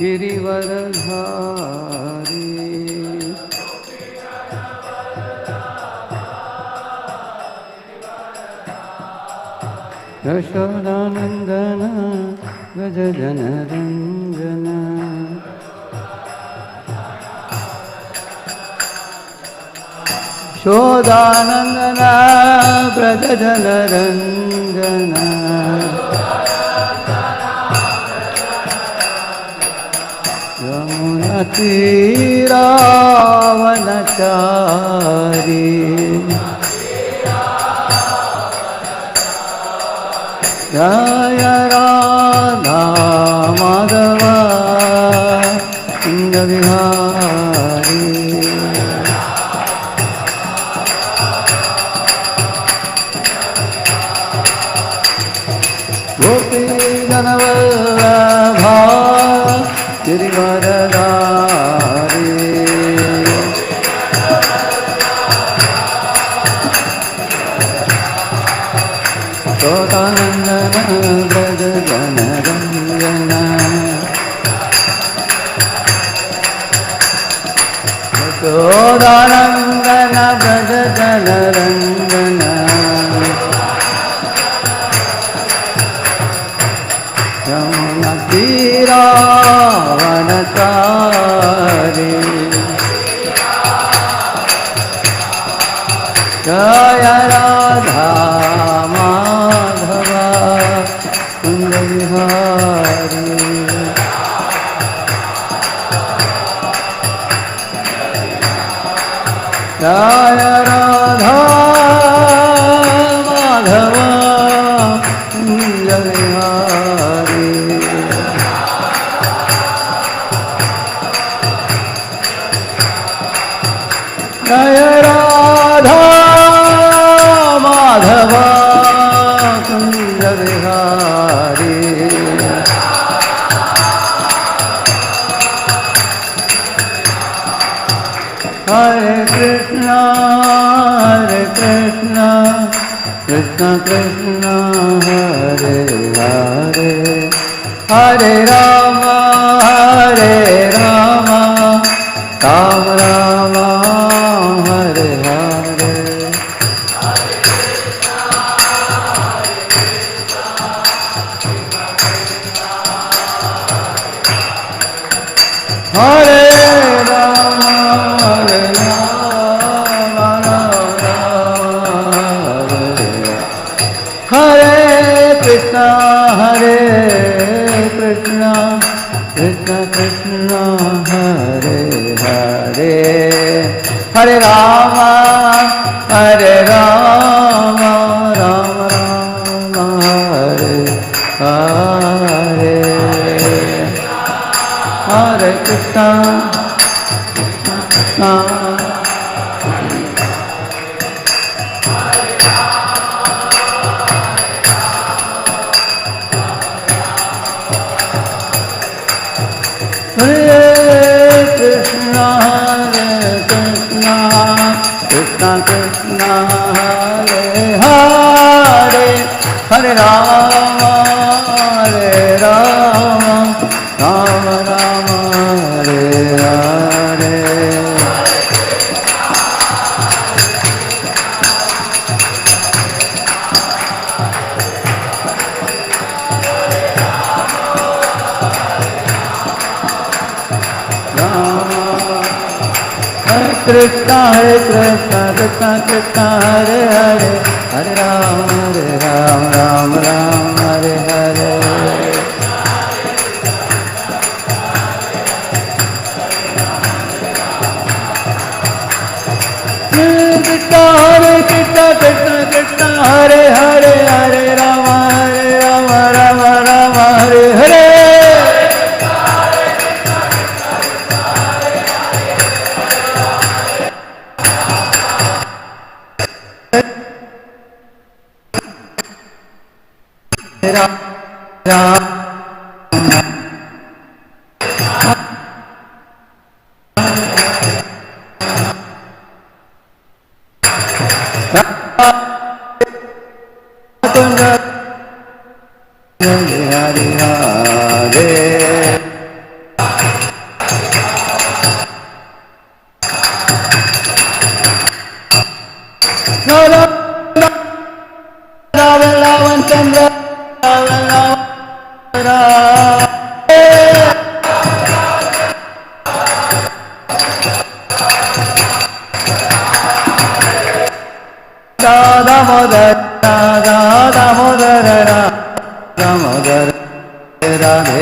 गिरिवरधारी यशोदानंदन व्रज जनरंजन यशोदानंदन व्रज जनरंजन यमुनतीरावनचारी जय राधा माधव कुंज विहारी गोपी जनवल्लभा गिरिवरधारी यशोदानंदन व्रज जनरंजन यशोदानंदन व्रज जनरंजन यमुनतीरावनचारी जय राधा माधव कुंज विहारी जय राधा माधव कुंज विहारी जय राधा माधव कुंज विहारी हरे कृष्णा कृष्ण कृष्ण हरे हरे हरे राम राम राम हरे हरे हरे राम हरे Krishna Krishna Krishna Hare Hare Hare Ram Ram Ram Hare Hare Hare Krishna Krishna Krishna Hare Hare Hare Rama Rama Rama Hare Hare Krishna Hare Krishna Krishna Krishna Hare Hare Hare Ram Ram Ram Hare Hare Krishna Hare Krishna Krishna Krishna Hare Hare Hare Ram Ram Ram Hare Hare Ram Ram Hare Hare Damodar, Damodar, Radhe.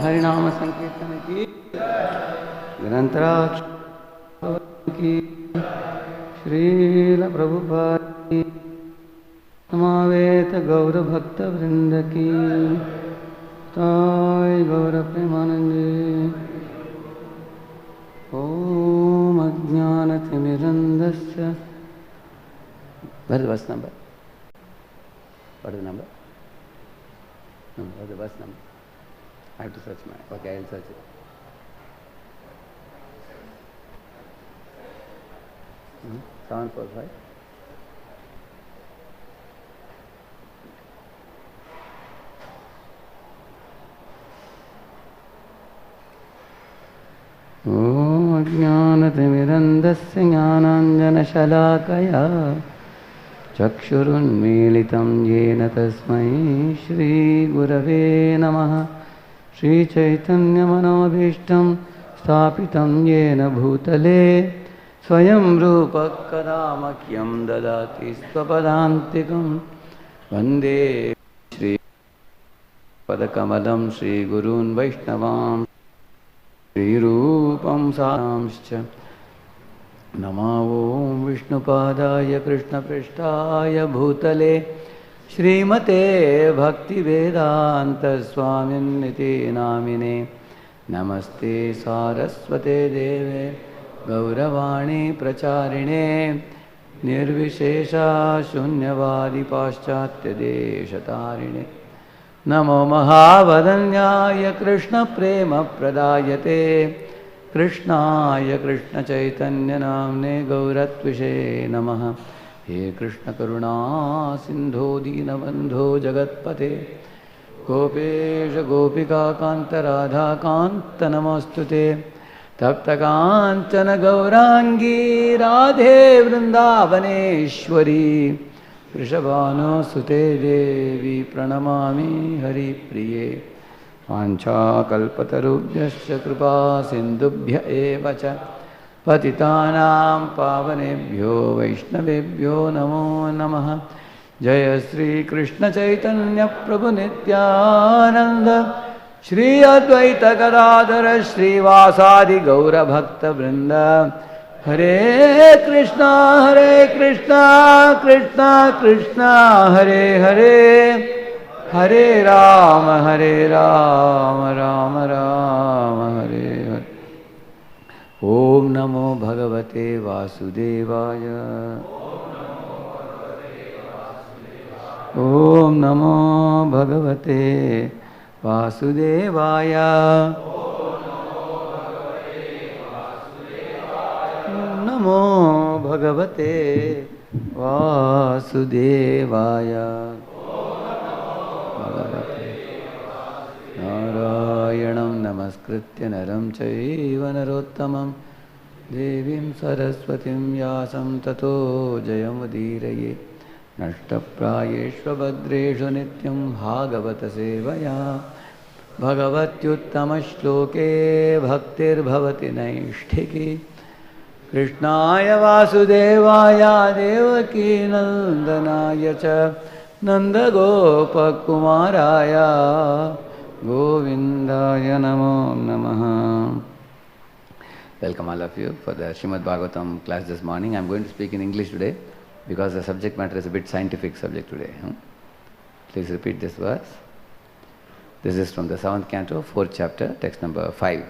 हरिनाम संकीर्तन की ग्रंथराज की श्रील प्रभुपाद की समावेत गौर भक्त वृंद की ताय गौर प्रेमानंदे। ओम अज्ञानतिमिरन्धस्य What is the bus number? What is the number? No, what is the bus number? I have to search my. Okay, I will search it. 745. Om Ajnanatimirandasya Jnananjanashalaakaya Chakshurunmilitam Yena Tasmai Shri Gurave Namaha Shri Chaitanya Manobhishtam Sthapitam Yena Bhutale Swayam Rupa Kadamakyam Dadati Swapadantikam Vande Shri Padakamalam Shri Gurun Vaishnavam Shri Rupam Saramscha Namo Vishnupadaya Krishna Prishtaya Bhutale Srimate Bhakti Vedanta Swaminiti Namine Namaste Saraswate Deve Gauravani Pracharine Nirvishesha Shunyavadi Paschatya Deshatarine Namo Mahavadanyaya Krishna Prema Pradayate Krishnaya Krishna Chaitanya Namne Gauratvishe Namaha He Krishna Karuna Sindho Dinabandho Jagatpate Gopesha Gopika Kanta Radha Kanta Namostute Tapta Kanchana Gaurangi Radhe Vrindavaneshwari Vrishabhano Sute Devi Pranamami Hari Priye Vancha Kalpatarubhyasya Kripa Sindubhya Evacha Patitanam Pavanebhyo Vaishnavebhyo Namo Namaha Jaya Sri Krishna Chaitanya Prabhu Nityananda Shri Advaita Gadadhara Shri Vasadi Gaura Bhakta Vrinda Hare Krishna Krishna Krishna Hare Hare Hare Rama Rama Rama Hare Hare Om Namo Bhagavate Vasudevaya Om Namo Bhagavate Vasudevaya Namo Bhagavate Vasudevaya Narayanam Namaskritya Naram Chaiva Narottamam Devim Saraswatim Vyasam Tato Jayamudiraye Nashtaprayeshva Bhadreshu Nityam Bhagavata Sevaya Bhagavatyuttama Shloke Bhaktir Bhavati Naishtiki Krishnaya Vasudevaya Devaki Nandanaya Cha Nanda Gopa Kumaraya Govindaya Namo Namaha. Welcome all of you for the Srimad Bhagavatam class this morning. I am going to speak in English today because the subject matter is a bit scientific subject today. Please repeat this verse. This is from the 7th canto, 4th chapter, text number 5.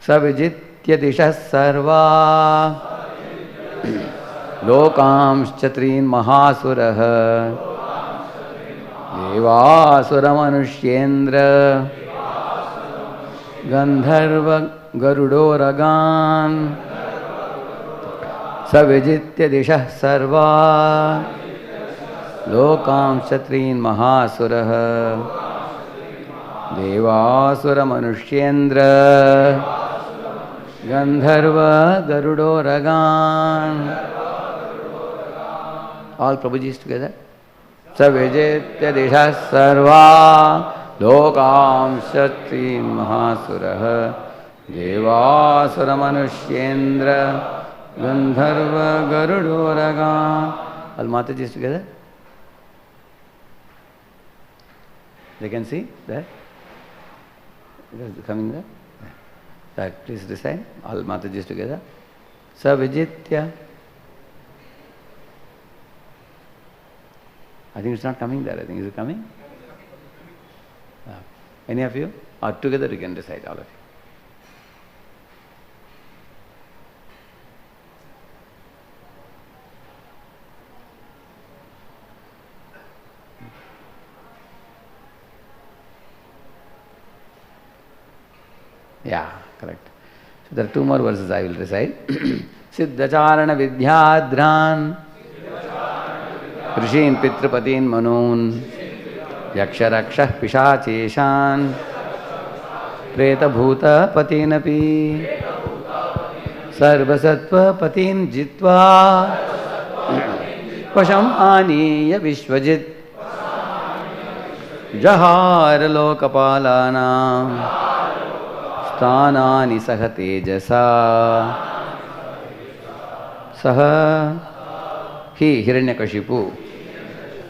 Savijitya dishah sarva lokamscha trin mahasurah devasura manushyendra gandharva garudoragan savijitya dishah sarva lokamscha trin mahasurah devasura manushyendra gandharva garudoragan. All Prabhujis together. Savijitya dishah sarva lokam shatri mahasurah devasura manushyendra gandharva garudoragan. All Matajis together. They can see there? Is it coming there? Right, please recite. All Matajis together. Savijitya. I think it's not coming there. I think, is it coming? Any of you? Or together you can recite, all of you. Yeah, correct. So there are two more verses I will recite. Siddhacharana vidyadran Rishin pitrapatin manun Yaksharakshah pishacheshan Preta bhuta patinapi Sarvasattva patin jitva Pasham aniya vishvajit Jahar lokapalana Sthanani saha tejasa Saha He Hiranyakashipu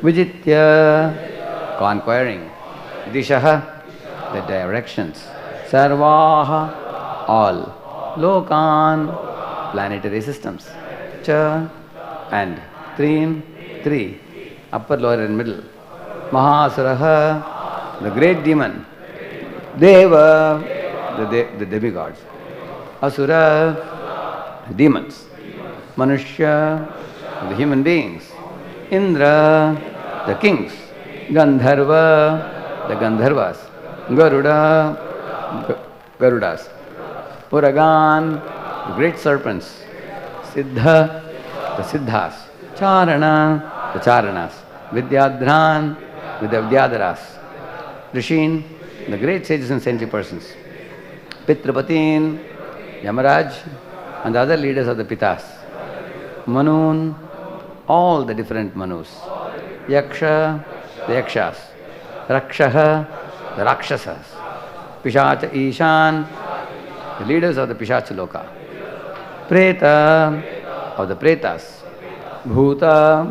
Vijitya conquering Dishaha the directions Sarvaha all Lokan planetary systems Cha and Trim three upper, lower and middle Mahasuraha the great demon Deva the demigods Asura demons Manushya the human beings Indra the kings Gandharva the Gandharvas Garuda Garudas Puragan the great serpents Siddha the Siddhas Charana the Charanas Vidyadran the Vidyadharas Rishin the great sages and saintly persons Pitrapatin Yamaraj and the other leaders of the Pitas Manun all the different Manus Yaksha the Yakshas Rakshaha the Rakshasas Pishacha Ishan the leaders of the Pishacha Loka Preta of the Pretas Bhuta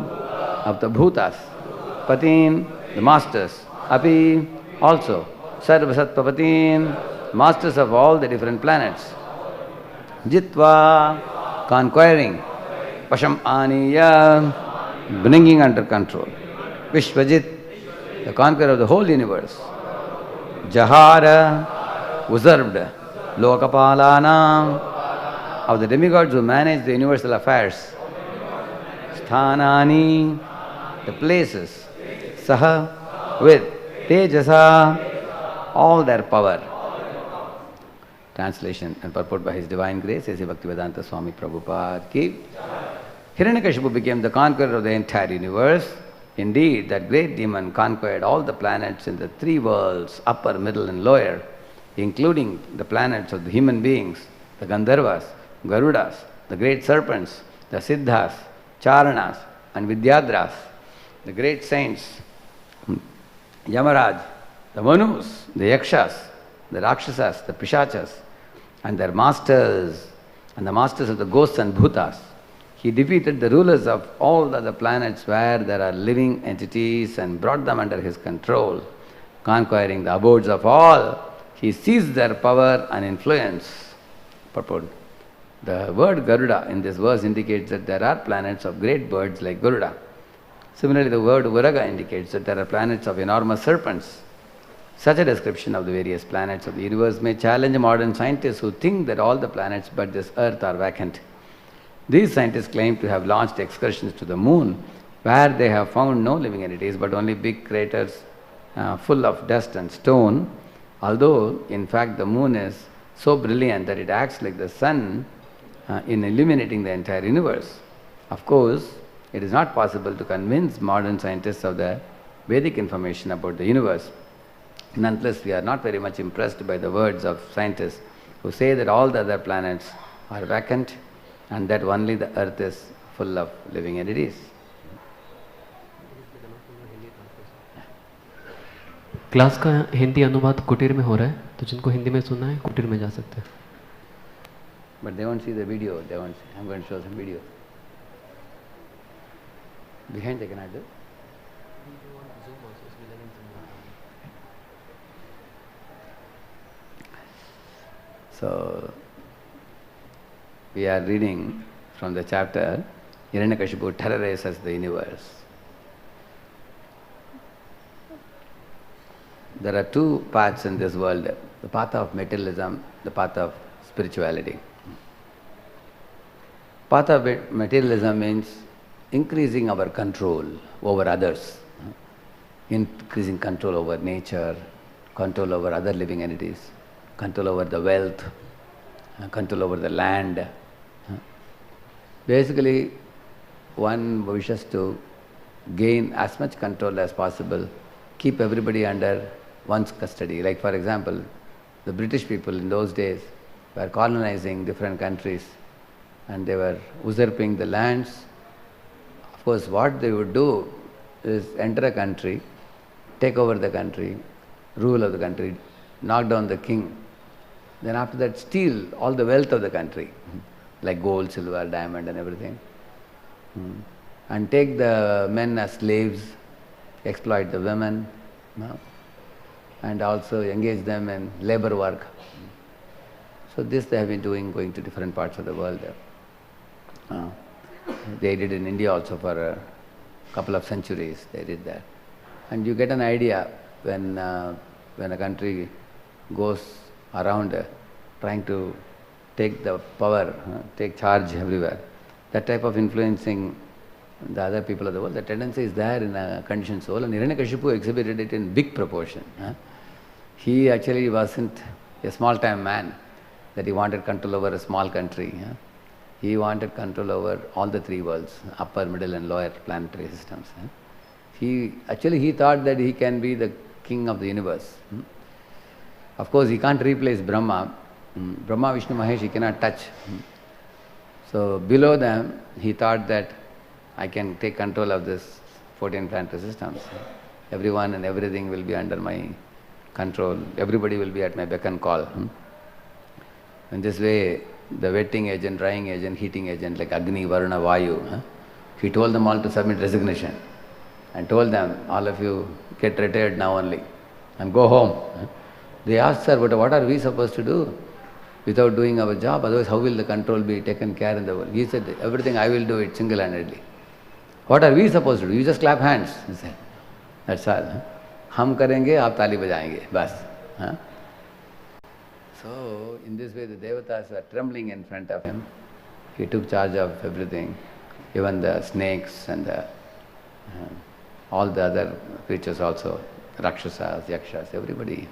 of the Bhutas Patin the masters Api also Sarvasattva Patin masters of all the different planets Jitva conquering Pasham aniya bringing under control Vishvajit the conqueror of the whole universe Jahara usurped Lokapalana of the demigods who manage the universal affairs Sthanani the places Saha with Tejasa all their power. Translation and purport by His Divine Grace, A.C. Bhaktivedanta Swami Prabhupada ki. Hiranyakashipu became the conqueror of the entire universe. Indeed, that great demon conquered all the planets in the three worlds, upper, middle and lower, including the planets of the human beings, the Gandharvas, Garudas, the great serpents, the Siddhas, Charanas and Vidyadras, the great saints, Yamaraj, the Manus, the Yakshas, the Rakshasas, the Pishachas, and their masters, and the masters of the ghosts and bhutas. He defeated the rulers of all the other planets where there are living entities and brought them under his control, conquering the abodes of all. He seized their power and influence. Purport. The word Garuda in this verse indicates that there are planets of great birds like Garuda. Similarly, the word Viraga indicates that there are planets of enormous serpents. Such a description of the various planets of the universe may challenge modern scientists who think that all the planets but this Earth are vacant. These scientists claim to have launched excursions to the moon, where they have found no living entities but only big craters full of dust and stone, although in fact the moon is so brilliant that it acts like the sun in illuminating the entire universe. Of course, it is not possible to convince modern scientists of the Vedic information about the universe. Nonetheless, we are not very much impressed by the words of scientists who say that all the other planets are vacant and that only the earth is full of living entities. Class का हिंदी अनुवाद कुटीर में हो रहा है, तो जिनको हिंदी में सुनना है कुटीर में जा सकते हैं. But they won't see the video. They won't see. I'm going to show some video. Behind they cannot do. So, we are reading from the chapter Hiranyakashipu terrorizes the universe. There are two paths in this world, the path of materialism, the path of spirituality. Path of materialism means increasing our control over others, increasing control over nature, control over other living entities, control over the wealth, control over the land. Basically, one wishes to gain as much control as possible, keep everybody under one's custody. Like for example, the British people in those days were colonizing different countries and they were usurping the lands. Of course, what they would do is enter a country, take over the country, rule of the country, knock down the king, then after that steal all the wealth of the country, like gold, silver, diamond and everything, and take the men as slaves, exploit the women, and also engage them in labor work. So this they have been doing, going to different parts of the world. They did in India also for a couple of centuries, they did that. And you get an idea when a country goes around trying to take the power, take charge everywhere. That type of influencing the other people of the world, the tendency is there in a conditioned soul, and Hiranyakashipu exhibited it in big proportion. He actually wasn't a small-time man, that he wanted control over a small country. He wanted control over all the three worlds, upper, middle and lower planetary systems. He thought that he can be the king of the universe. Of course, he can't replace Brahma. Brahma, Vishnu, Mahesh, he cannot touch. So below them, he thought that I can take control of this 14 planetary systems. Everyone and everything will be under my control. Everybody will be at my beck and call. In this way, the wetting agent, drying agent, heating agent like Agni, Varuna, Vayu, he told them all to submit resignation and told them, all of you get retired now only and go home. They asked, sir, but what are we supposed to do without doing our job? Otherwise, how will the control be taken care in the world? He said, everything I will do it single-handedly. What are we supposed to do? You just clap hands, he said. That's all. हम करेंगे, आप ताली बजाएंगे, बस. So, in this way, the devatas were trembling in front of him. He took charge of everything, even the snakes and all the other creatures also, Rakshasas, Yakshas, everybody.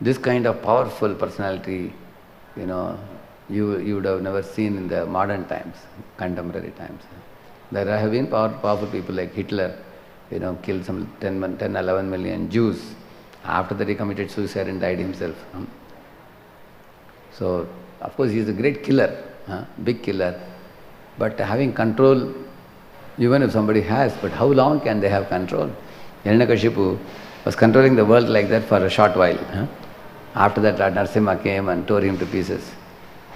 This kind of powerful personality, you would have never seen in the modern times, contemporary times. There have been powerful people like Hitler, killed some 10, 11 million Jews. After that he committed suicide and died himself. So, of course, he is a great killer, big killer. But having control, even if somebody has, but how long can they have control? Hiranyakashipu was controlling the world like that for a short while. After that, Lord Narasimha came and tore him to pieces.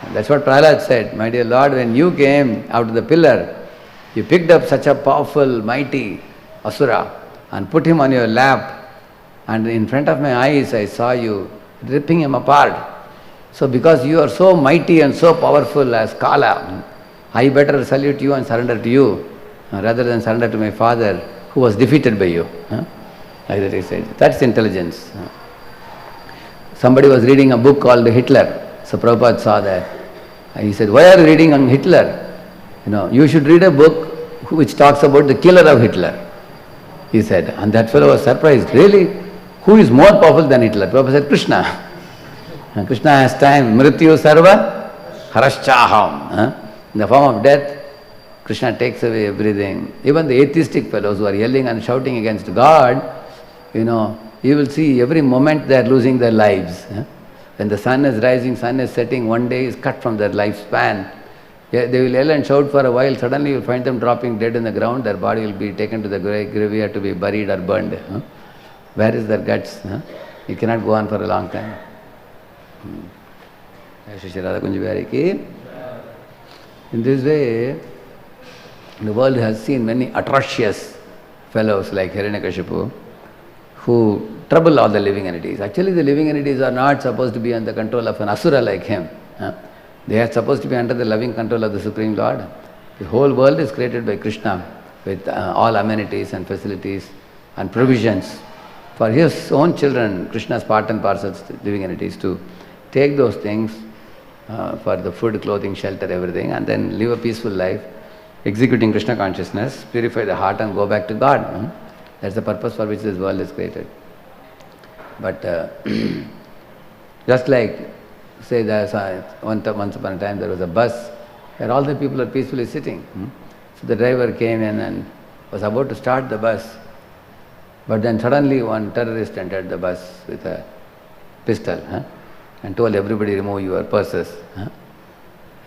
And that's what Prahlad said, my dear Lord, when you came out of the pillar, you picked up such a powerful, mighty Asura and put him on your lap, and in front of my eyes I saw you ripping him apart. So because you are so mighty and so powerful as Kala, I better salute you and surrender to you rather than surrender to my father who was defeated by you. Like that he said. That's intelligence. Somebody was reading a book called Hitler. So Prabhupada saw that. And he said, why are you reading on Hitler? You should read a book which talks about the killer of Hitler. He said. And that fellow was surprised. Really? Who is more powerful than Hitler? Prabhupada said, Krishna. And Krishna has time. Mrityu sarva haraschaham. In the form of death, Krishna takes away everything. Even the atheistic fellows who are yelling and shouting against God, you will see every moment they are losing their lives. When the sun is rising, sun is setting, one day is cut from their lifespan. They will yell and shout for a while, suddenly you will find them dropping dead in the ground, their body will be taken to the graveyard to be buried or burned. Where is their guts? You cannot go on for a long time. In this way, the world has seen many atrocious fellows like Hiranyakashipu who trouble all the living entities. Actually, the living entities are not supposed to be under the control of an asura like him. They are supposed to be under the loving control of the Supreme Lord. The whole world is created by Krishna with all amenities and facilities and provisions for his own children, Krishna's part and parcel living entities, to take those things for the food, clothing, shelter, everything, and then live a peaceful life, executing Krishna consciousness, purify the heart and go back to God. That's the purpose for which this world is created. But just like, say, once upon a time there was a bus where all the people are peacefully sitting. So the driver came in and was about to start the bus, but then suddenly one terrorist entered the bus with a pistol and told everybody, remove your purses.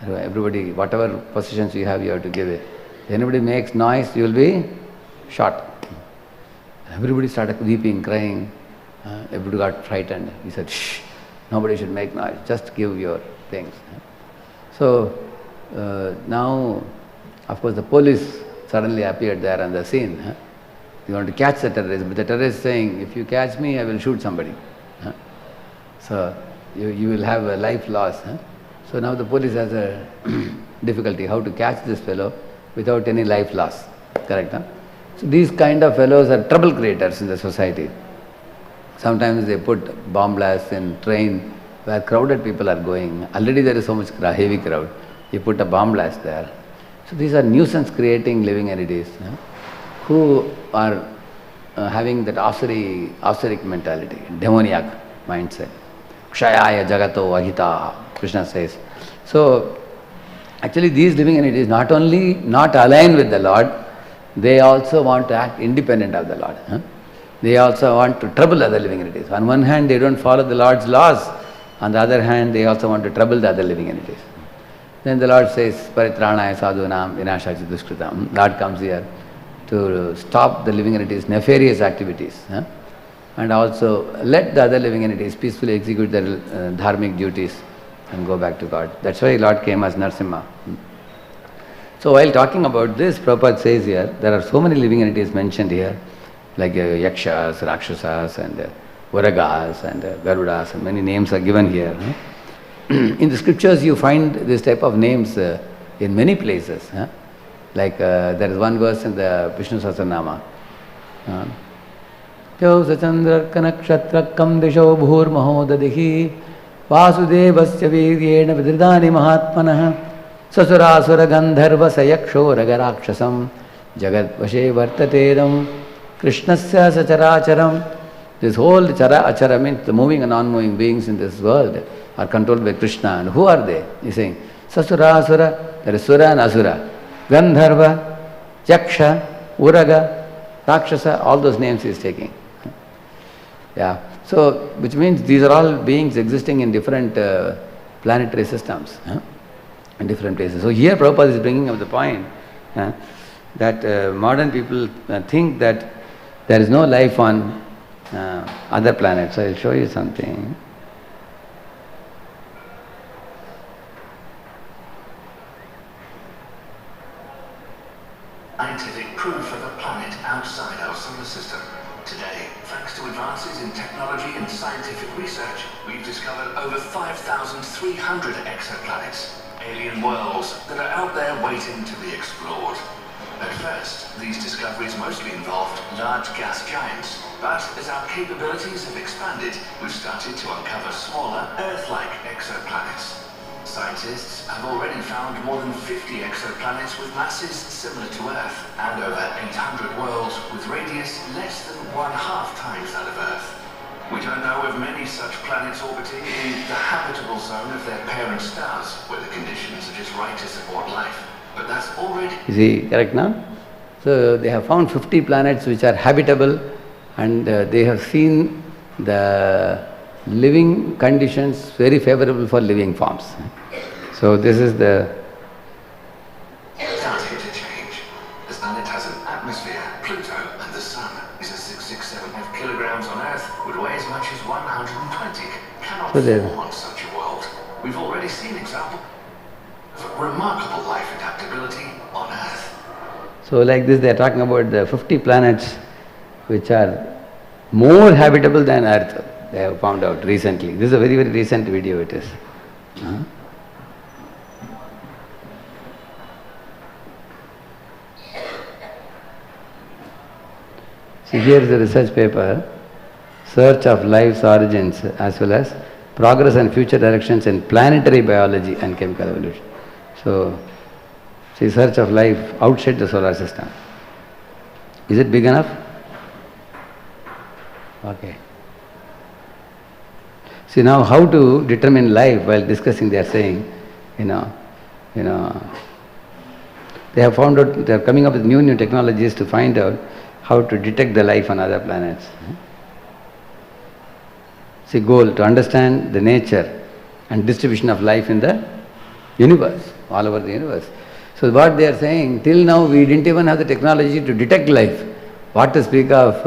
Everybody, whatever possessions you have, you have to give it. If anybody makes noise, you will be shot. Everybody started weeping, crying. Everybody got frightened. He said, shh, nobody should make noise, just give your things. So now, of course, the police suddenly appeared there on the scene. You want to catch the terrorist, but the terrorist is saying, if you catch me, I will shoot somebody. So you will have a life loss. So now the police has a difficulty how to catch this fellow without any life loss. Correct? So these kind of fellows are trouble creators in the society. Sometimes they put bomb blasts in train where crowded people are going. Already there is so much heavy crowd. You put a bomb blast there. So these are nuisance creating living entities who are having that austeric mentality, demoniac mindset. Kshayaya jagato ahita, Krishna says. So actually these living entities not only not align with the Lord, they also want to act independent of the Lord. They also want to trouble other living entities. On one hand, they don't follow the Lord's laws. On the other hand, they also want to trouble the other living entities. Then the Lord says, Paritranaya sadhunam vinashachi duskritam. Lord comes here to stop the living entities' nefarious activities. And also let the other living entities peacefully execute their dharmic duties and go back to God. That's why Lord came as Narsimha. So while talking about this, Prabhupada says here, there are so many living entities mentioned here, like Yakshas, Rakshasas and Uragas and Garudas, and many names are given here. In the scriptures you find this type of names in many places. Like there is one verse in the Vishnu Sahasranama. Josachandra kanakshatra disho bhur mahodadihi vasudevasya viryena vidridani mahatmanah sasurasura gandharva sayakshora garakshasam jagad vashe vartatedam krishnasya sacharacharam. This whole chara achara means the moving and non-moving beings in this world are controlled by Krishna. And who are they? He is saying sasurasura, there is sura and asura, gandharva, yaksha, uraga, rakshasa, all those names he is taking. Yeah. So, which means these are all beings existing in different planetary systems, in different places. So here Prabhupada is bringing up the point that modern people think that there is no life on other planets. So I will show you something. Scientific proof of a planet outside our solar system. Today, thanks to advances in technology and scientific research, we've discovered over 5,300 exoplanets, alien worlds that are out there waiting to be explored. At first, these discoveries mostly involved large gas giants, But as our capabilities have expanded, we've started to uncover smaller, Earth-like exoplanets. Scientists have already found more than 50 exoplanets with masses similar to Earth, and over 800 worlds with radius less than 1/2 times that of Earth. We don't know of many such planets orbiting in the habitable zone of their parent stars, where the conditions are just right to support life. But that's already... Is he correct now? So they have found 50 planets which are habitable, and they have seen the living conditions very favorable for living forms. So this is the... Start here to change. The planet has an atmosphere, Pluto, and the Sun is a 667 kilograms on Earth, would weigh as much as 120. Cannot form on such a world. We've already seen examples of remarkable life adaptability on Earth. So like this they are talking about the 50 planets which are more habitable than Earth. They have found out recently. This is a very, very recent video it is. See, here is a research paper, Search of Life's Origins as well as Progress and Future Directions in Planetary Biology and Chemical Evolution. So, see, search of life outside the solar system. Is it big enough? Okay. See, now how to determine life while discussing they are saying, they have found out, they are coming up with new technologies to find out how to detect the life on other planets. See, goal to understand the nature and distribution of life in the universe, all over the universe. So what they are saying, till now we didn't even have the technology to detect life. What to speak of,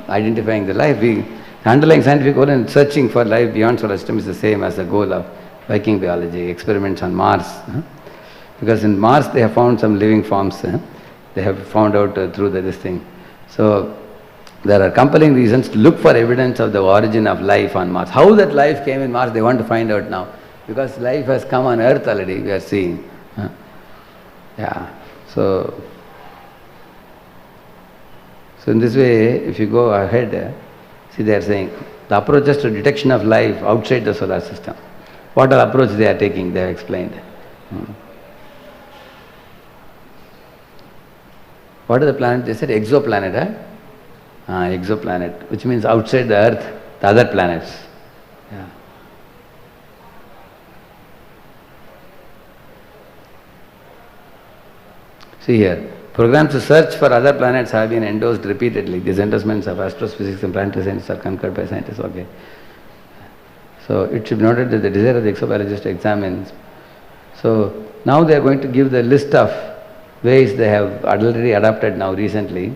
identifying the life. The underlying scientific goal in searching for life beyond solar system is the same as the goal of Viking biology, experiments on Mars. Because in Mars they have found some living forms. They have found out through this thing. So there are compelling reasons to look for evidence of the origin of life on Mars. How that life came in Mars, they want to find out now. Because life has come on Earth already, we are seeing. So in this way, if you go ahead, see they are saying, the approaches to detection of life outside the solar system. What are approach they are taking, they have explained. What is the planet? They said exoplanet, exoplanet, which means outside the Earth, the other planets. See here, programs to search for other planets have been endorsed repeatedly. These endorsements of astrophysics and planetary science are concurred by scientists. Okay. So it should be noted that the desire of the exobiologist to examine. So now they are going to give the list of ways they have already adopted now recently.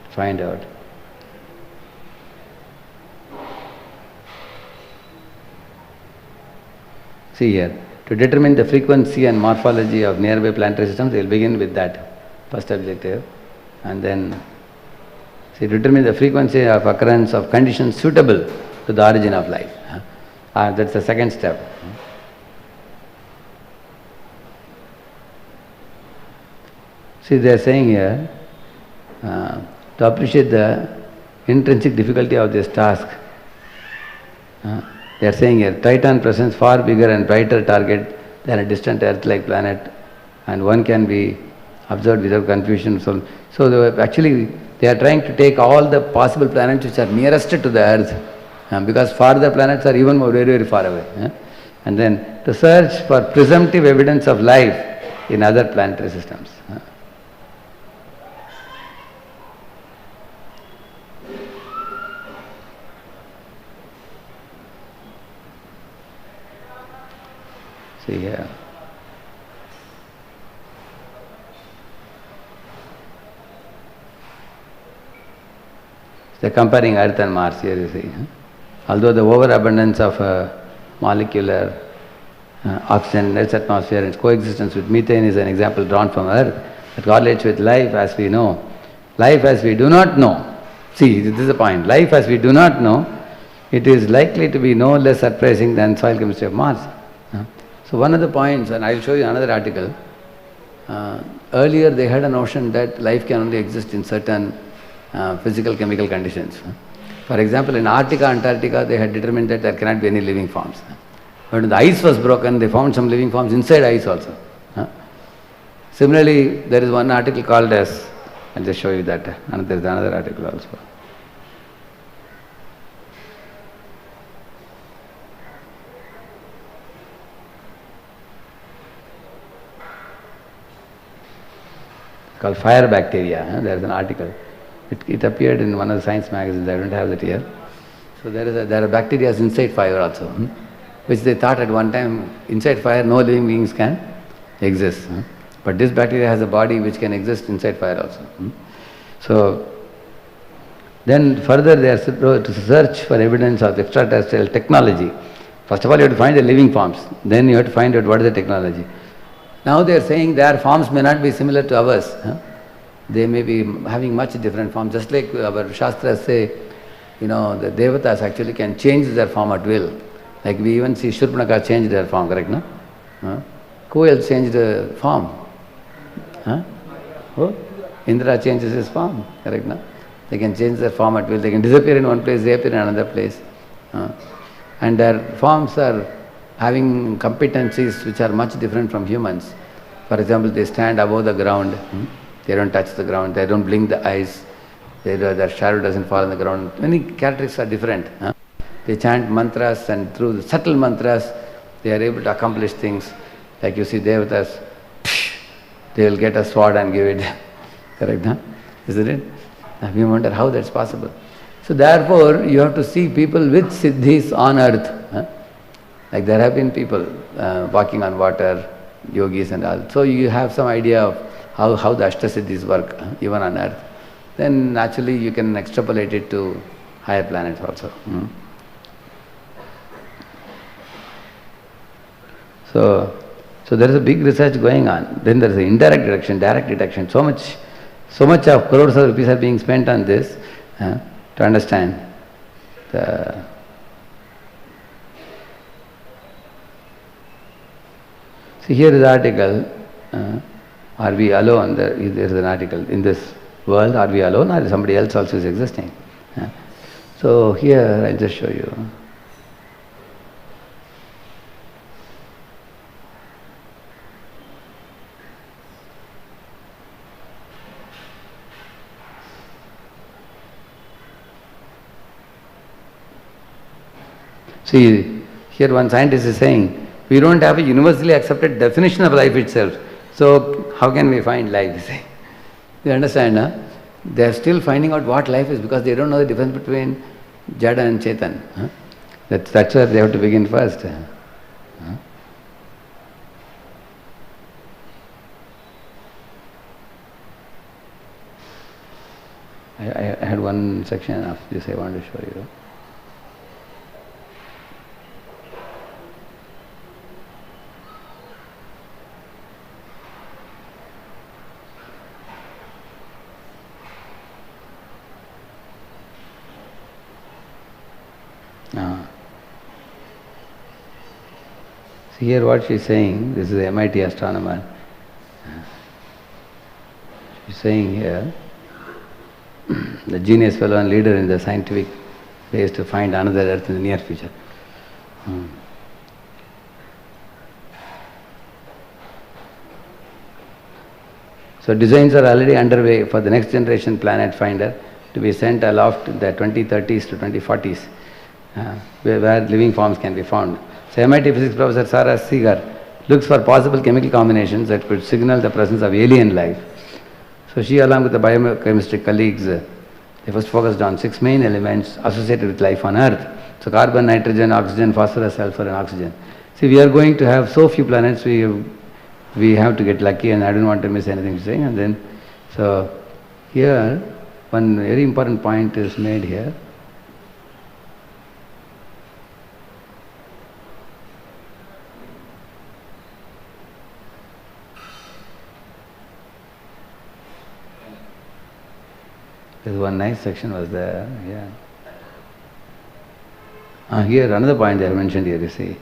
Find out. See here, to determine the frequency and morphology of nearby planetary systems, they will begin with that first objective, and then determine the frequency of occurrence of conditions suitable to the origin of life. That's the second step. See, they are saying here, to appreciate the intrinsic difficulty of this task, they are saying here, Titan presents far bigger and brighter target than a distant Earth-like planet, and one can be observed without confusion. So they are trying to take all the possible planets which are nearest to the Earth, because farther planets are even more very, very far away. And then to search for presumptive evidence of life in other planetary systems. See here. They are comparing Earth and Mars here, you see. Although the overabundance of molecular oxygen in Earth's atmosphere and its coexistence with methane is an example drawn from Earth that correlates with life as we know. Life as we do not know. See, this is the point. Life as we do not know, it is likely to be no less surprising than soil chemistry of Mars. So one of the points, and I will show you another article, earlier they had a notion that life can only exist in certain physical chemical conditions. For example, in Arctica, Antarctica, they had determined that there cannot be any living forms. But when the ice was broken, they found some living forms inside ice also. Similarly, there is one article called as, I'll just show you that, and there is another article also. Called fire bacteria. There is an article. It appeared in one of the science magazines. I don't have it here. So there are bacteria inside fire also, which they thought at one time inside fire no living beings can exist. But this bacteria has a body which can exist inside fire also. So then further they are to search for evidence of extraterrestrial technology. First of all, you have to find the living forms. Then you have to find out what is the technology. Now they are saying their forms may not be similar to ours. They may be having much different forms. Just like our Shastras say, the Devatas actually can change their form at will. Like we even see Shurpanaka changed their form, correct, no? Who else changed the form? Who? Indra changes his form, correct, no? They can change their form at will. They can disappear in one place, they appear in another place. And their forms are having competencies which are much different from humans. For example, they stand above the ground, they don't touch the ground, they don't blink the eyes, their shadow doesn't fall on the ground. Many characteristics are different. They chant mantras, and through the subtle mantras, they are able to accomplish things. Like you see Devatas, they will get a sword and give it. Correct, isn't it? We wonder how that's possible. So therefore, you have to see people with siddhis on earth. Like there have been people walking on water, yogis and all. So you have some idea of how the Ashtasiddhis work, even on earth. Then naturally you can extrapolate it to higher planets also. So there is a big research going on. Then there is indirect detection, direct detection. So much of crores of rupees are being spent on this to understand the. See, here is the article. Are we alone? There is an article. In this world, are we alone, or somebody else also is existing? So here I'll just show you. See, here one scientist is saying, we don't have a universally accepted definition of life itself. So how can we find life, they say. You understand, huh? They are still finding out what life is because they don't know the difference between Jada and Chetan. That's where they have to begin first. I had one section of this I want to show you. See here what she is saying, this is the MIT astronomer. She is saying here, the genius fellow and leader in the scientific ways to find another earth in the near future. So designs are already underway for the next generation planet finder to be sent aloft in the 2030s to 2040s, where living forms can be found. So MIT physics professor Sarah Seeger looks for possible chemical combinations that could signal the presence of alien life. So she, along with the biochemistry colleagues, they first focused on 6 main elements associated with life on Earth. So carbon, nitrogen, oxygen, phosphorus, sulfur and oxygen. See, we are going to have so few planets, we have to get lucky, and I don't want to miss anything saying. And then, so here, one very important point is made here. There's one nice section was there, here another point they have mentioned here, you see.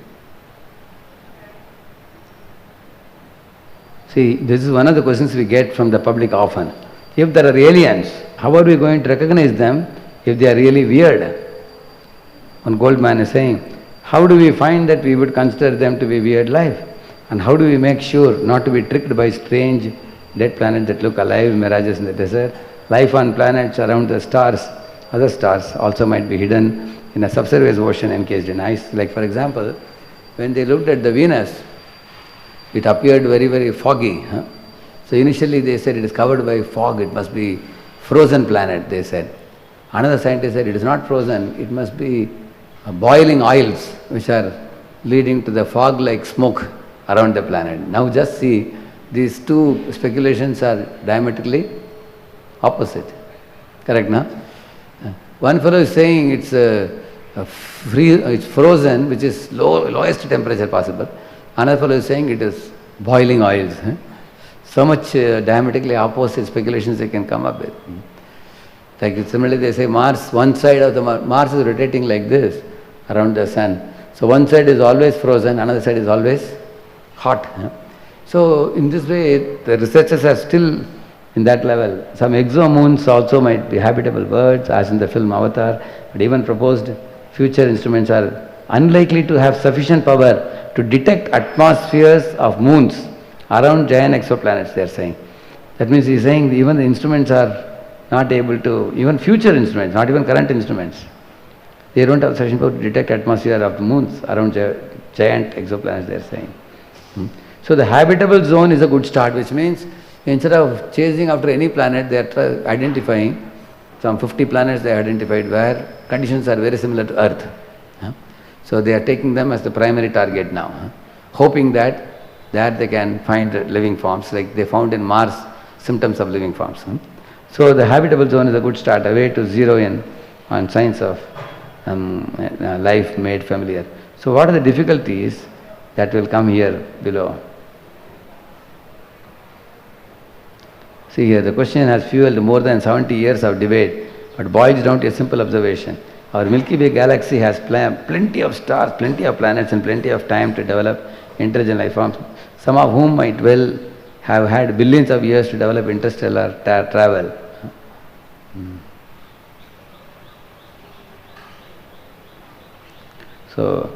See, this is one of the questions we get from the public often. If there are aliens, how are we going to recognize them if they are really weird? One Goldman is saying, how do we find that we would consider them to be weird life? And how do we make sure not to be tricked by strange dead planets that look alive, mirages in the desert? Life on planets around the stars, other stars also might be hidden in a subsurface ocean encased in ice. Like for example, when they looked at the Venus, it appeared very, very foggy. Huh? So initially they said it is covered by fog, it must be frozen planet, they said. Another scientist said it is not frozen, it must be boiling oils which are leading to the fog like smoke around the planet. Now just see, these two speculations are diametrically opposite. Correct, no? One fellow is saying it's it's frozen, which is lowest temperature possible. Another fellow is saying it is boiling oils. So much diametrically opposite speculations they can come up with. Like similarly they say Mars, one side of the Mars is rotating like this around the sun. So one side is always frozen, another side is always hot. So in this way the researchers are still in that level. Some exomoons also might be habitable worlds, as in the film Avatar, but even proposed future instruments are unlikely to have sufficient power to detect atmospheres of moons around giant exoplanets, they are saying. That means he is saying even the instruments are not able to, even future instruments, not even current instruments, they don't have sufficient power to detect atmosphere of the moons around giant exoplanets, they are saying. So the habitable zone is a good start, which means instead of chasing after any planet, they are identifying some 50 planets they identified where conditions are very similar to Earth. So they are taking them as the primary target now, hoping that they can find living forms, like they found in Mars symptoms of living forms. So the habitable zone is a good start, a way to zero in on signs of life made familiar. So what are the difficulties that will come here below? See here, the question has fueled more than 70 years of debate, but boils down to a simple observation. Our Milky Way galaxy has plenty of stars, plenty of planets, and plenty of time to develop intelligent life forms, some of whom might well have had billions of years to develop interstellar travel. So,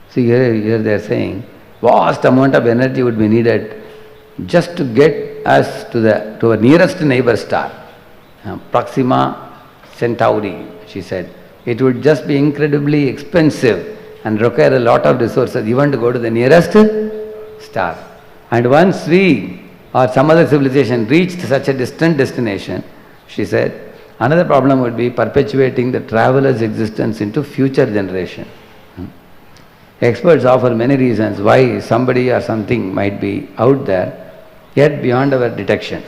see here they are saying, vast amount of energy would be needed just to get us to our nearest neighbor star, Proxima Centauri, she said. It would just be incredibly expensive and require a lot of resources even to go to the nearest star. And once we or some other civilization reached such a distant destination, she said, another problem would be perpetuating the traveler's existence into future generation. Experts offer many reasons why somebody or something might be out there, yet beyond our detection.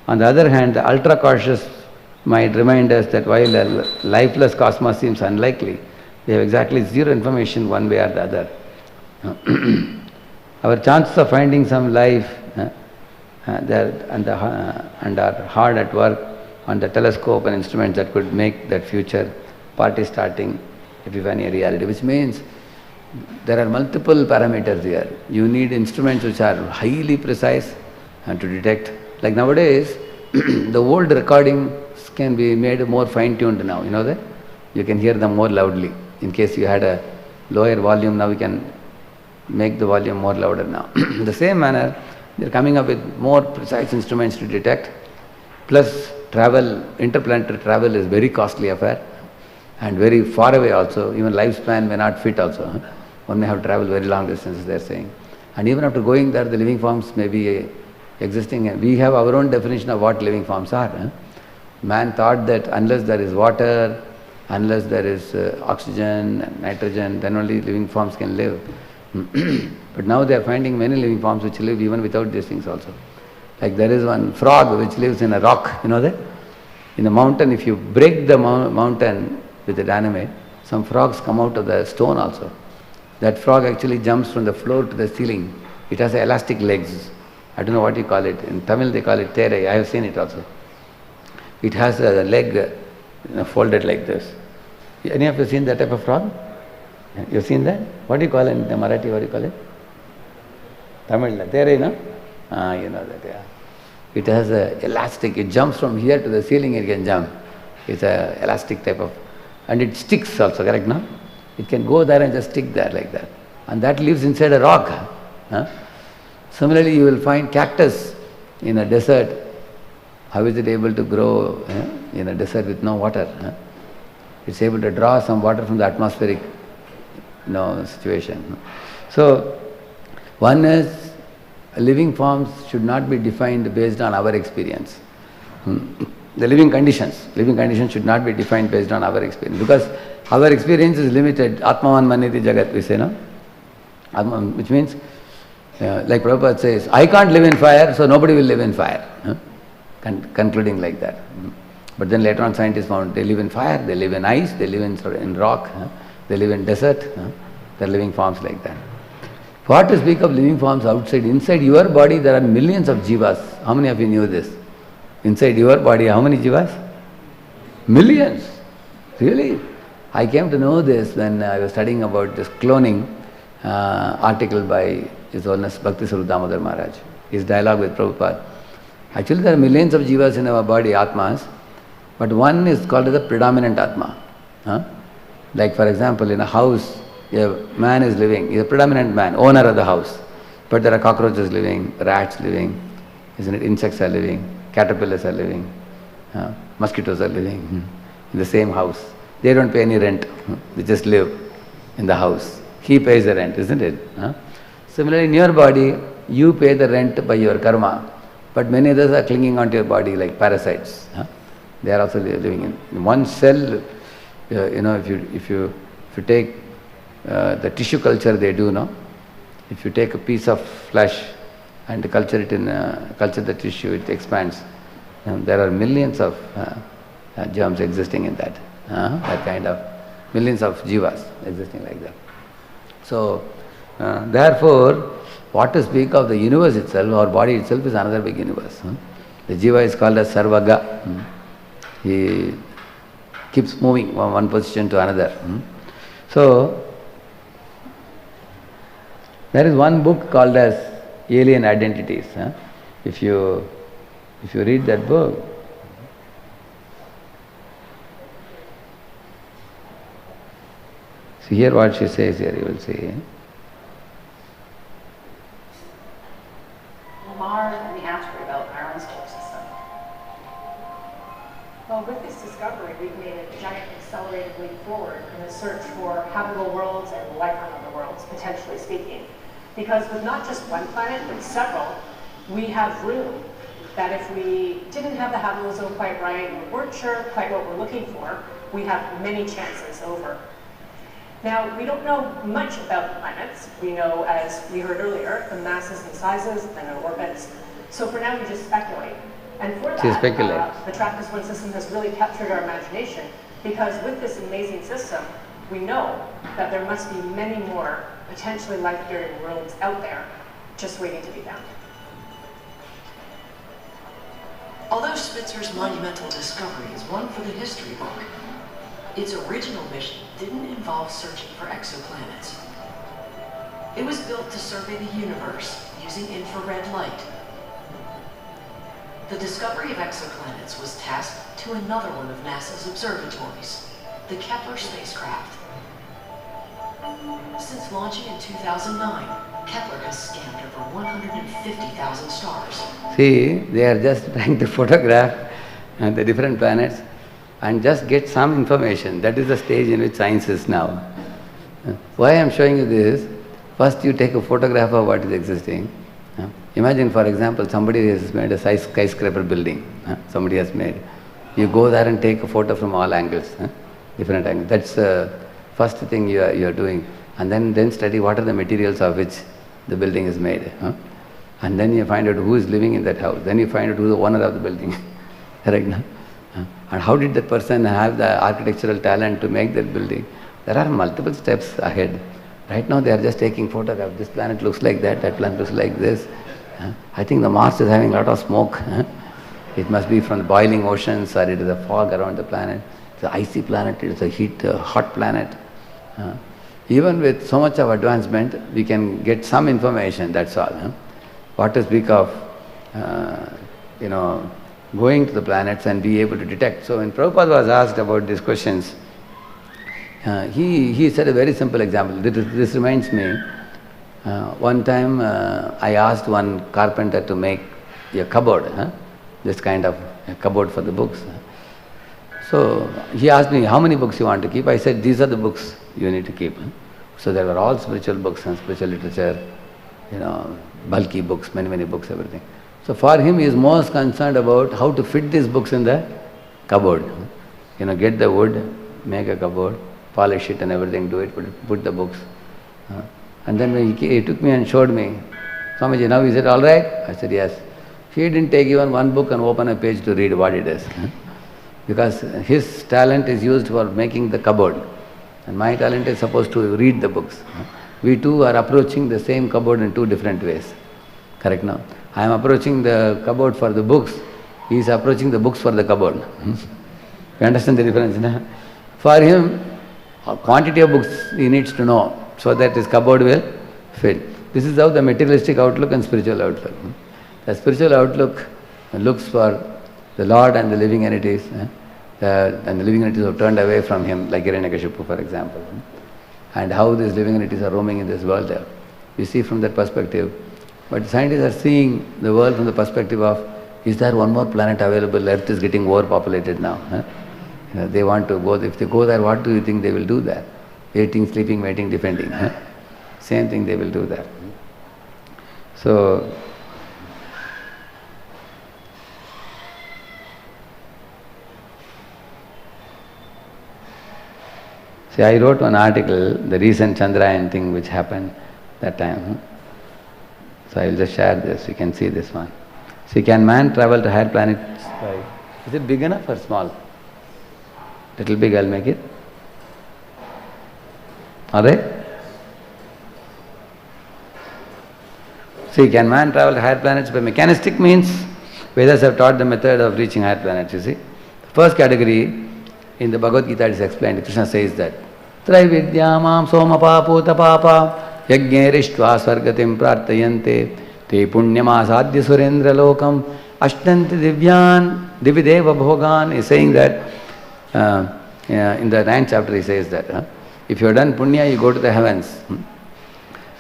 On the other hand, the ultra-cautious might remind us that while a lifeless cosmos seems unlikely, we have exactly zero information one way or the other. Our chances of finding some life and are hard at work on the telescope and instruments that could make that future party starting epiphany a reality, which means there are multiple parameters here. You need instruments which are highly precise and to detect. Like nowadays, the old recordings can be made more fine-tuned now, you know that? You can hear them more loudly. In case you had a lower volume, now we can make the volume more louder now. In the same manner, they are coming up with more precise instruments to detect, plus travel, interplanetary travel is very costly affair and very far away also. Even lifespan may not fit also. One may have to travel very long distances, they are saying. And even after going there, the living forms may be existing. We have our own definition of what living forms are. Man thought that unless there is water, unless there is oxygen and nitrogen, then only living forms can live. But now they are finding many living forms which live even without these things also. Like there is one frog which lives in a rock, you know that? In a mountain, if you break the mountain with a dynamite, some frogs come out of the stone also. That frog actually jumps from the floor to the ceiling. It has elastic legs. I don't know what you call it. In Tamil they call it tere. I have seen it also. It has a leg folded like this. Any of you seen that type of frog? You've seen that? What do you call it in the Marathi? What do you call it? Tamil, there, no? You know that, yeah. It has a elastic, it jumps from here to the ceiling, it can jump. It's a elastic type of, and it sticks also, correct, no? It can go there and just stick there like that. And that lives inside a rock. Huh? Similarly, you will find cactus in a desert. How is it able to grow in a desert with no water? Huh? It's able to draw some water from the atmospheric situation. So, one is, living forms should not be defined based on our experience. The living conditions should not be defined based on our experience, because our experience is limited. Atmavan maniti jagat, we say, no? Atma, which means, like Prabhupada says, I can't live in fire, so nobody will live in fire. Concluding like that. But then later on scientists found they live in fire, they live in ice, they live in rock, they live in desert. They are living forms like that. What to speak of living forms outside? Inside your body there are millions of jivas. How many of you knew this? Inside your body, how many jivas? Millions. Really? I came to know this when I was studying about this cloning article by His Holiness Bhakti Swarup Damodar Maharaj. His dialogue with Prabhupada. Actually there are millions of jivas in our body, atmas, but one is called as the predominant atma. Like for example, in a house, a man is living, he is a predominant man, owner of the house. But there are cockroaches living, rats living, isn't it? Insects are living, caterpillars are living, mosquitoes are living in the same house. They don't pay any rent, they just live in the house. He pays the rent, isn't it? Similarly, in your body, you pay the rent by your karma, but many others are clinging onto your body like parasites. They are also living in one cell. If you take the tissue culture they do, no? If you take a piece of flesh and culture it in culture the tissue, it expands. There are millions of germs existing in that. That kind of millions of jivas existing like that. So, therefore, what to speak of the universe itself, our body itself is another big universe. The jiva is called as Sarvaga. He keeps moving from one position to another. So, there is one book called as Alien Identities. If you read that book, see here what she says here, you will see. Mars and the asteroid belt in our own solar system. Well, with this discovery, we've made a giant accelerated leap forward in the search for habitable worlds and life on other worlds, potentially speaking. Because with not just one planet, but several, we have room that if we didn't have the habitable zone quite right, and we weren't sure quite what we're looking for, we have many chances over. Now, we don't know much about the planets. We know, as we heard earlier, the masses and sizes and their orbits. So for now, we just speculate. And for that, the TRAPPIST-1 system has really captured our imagination, because with this amazing system, we know that there must be many more potentially life-bearing worlds out there just waiting to be found. Although Spitzer's monumental discovery is one for the history book, its original mission didn't involve searching for exoplanets. It was built to survey the universe using infrared light. The discovery of exoplanets was tasked to another one of NASA's observatories, the Kepler spacecraft. Since launching in 2009, Kepler has scanned over 150,000 stars. See, they are just trying to photograph the different planets and just get some information. That is the stage in which science is now. Why I am showing you this, first you take a photograph of what is existing. Imagine, for example, somebody has made a skyscraper building. Somebody has made. You go there and take a photo from all angles, different angles. That's the first thing you are doing. And then study what are the materials of which the building is made. And then you find out who is living in that house. Then you find out who is the owner of the building. Right now. And how did that person have the architectural talent to make that building? There are multiple steps ahead. Right now they are just taking photographs. This planet looks like that, that planet looks like this. I think the Mars is having a lot of smoke. It must be from the boiling oceans, or it is a fog around the planet. It's an icy planet, it is a hot planet. Even with so much of advancement, we can get some information, that's all. What to speak of, going to the planets and be able to detect. So when Prabhupada was asked about these questions, he said a very simple example. This reminds me, one time I asked one carpenter to make a cupboard, this kind of a cupboard for the books. So he asked me, how many books you want to keep? I said, these are the books you need to keep. So there were all spiritual books and spiritual literature, bulky books, many books, everything. So for him, he is most concerned about how to fit these books in the cupboard. Get the wood, make a cupboard, polish it and everything, do it, put the books. And then when he took me and showed me, Swamiji, now is it all right? I said, yes. He didn't take even one book and open a page to read what it is. Because his talent is used for making the cupboard. And my talent is supposed to read the books. We two are approaching the same cupboard in two different ways. Correct now? I am approaching the cupboard for the books. He is approaching the books for the cupboard. You understand the difference? No? For him, a quantity of books he needs to know so that his cupboard will fit. This is how the materialistic outlook and spiritual outlook. The spiritual outlook looks for the Lord and the living entities, and the living entities have turned away from him, like Hiranyakashipu, for example. And how these living entities are roaming in this world. We see from that perspective. But scientists are seeing the world from the perspective of, is there one more planet available? Earth is getting overpopulated now. They want to go. If they go there, what do you think they will do there? Eating, sleeping, waiting, defending. Same thing they will do there. So, see, I wrote one article, the recent Chandrayaan thing which happened that time. So I will just share this, you can see this one. See, can man travel to higher planets by... Is it big enough or small? Little big, I'll make it. Alright? See, can man travel to higher planets by mechanistic means? Vedas have taught the method of reaching higher planets, you see. The first category, in the Bhagavad Gita it is explained, Krishna says that Traividyamam somapa puta papa yajñerištva svargatim prartayante te punyamasadhya surendra lokam ashtanti divyan divideva bhogan. He is saying that in the 9th chapter he says that if you have done punya you go to the heavens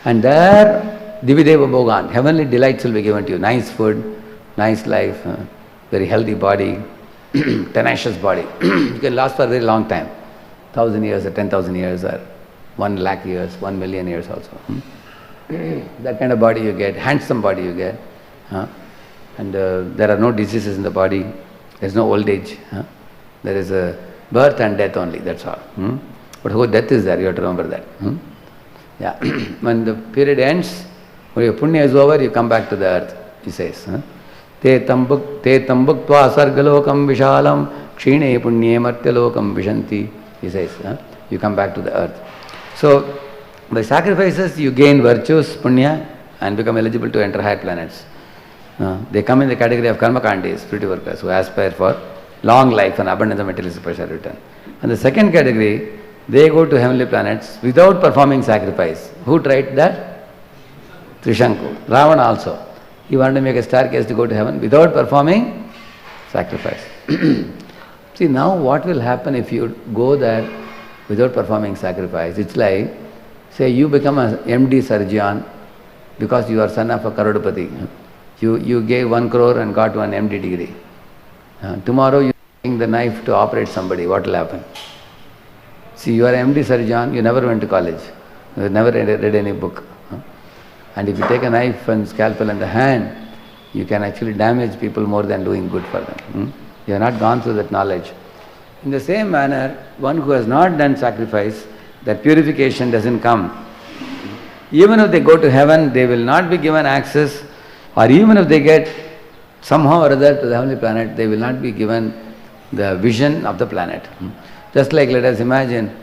and there divideva bhogan, heavenly delights will be given to you. Nice food, nice life, very healthy body, tenacious body. You can last for a very long time, 1,000 years or 10,000 years or 1 lakh years, 1 million years also. That kind of body you get, handsome body you get. And there are no diseases in the body, there is no old age. There is a birth and death only, that's all. But who death is there, you have to remember that. Yeah. When the period ends, when your punya is over, you come back to the earth, he says. Te tambuk tva sargalokam vishalam kshine punye martyalokam vishanti. He says, you come back to the earth. So, by sacrifices you gain virtues, punya, and become eligible to enter higher planets. They come in the category of karmakandis, spiritual workers, who aspire for long life and abundance of materialistic pleasure return. And the second category, they go to heavenly planets without performing sacrifice. Who tried that? Trishanku. Ravana also. He wanted to make a staircase to go to heaven without performing sacrifice. See, now what will happen if you go there without performing sacrifice? It's like, say you become an MD surgeon because you are son of a Karodapati. You gave 1 crore and got one MD degree. Tomorrow you are taking the knife to operate somebody, what will happen? See, you are MD surgeon, you never went to college. You never read any book. And if you take a knife and scalpel in the hand, you can actually damage people more than doing good for them. You have not gone through that knowledge. In the same manner, one who has not done sacrifice, that purification doesn't come. Even if they go to heaven, they will not be given access, or even if they get somehow or other to the heavenly planet, they will not be given the vision of the planet. Just like, let us imagine,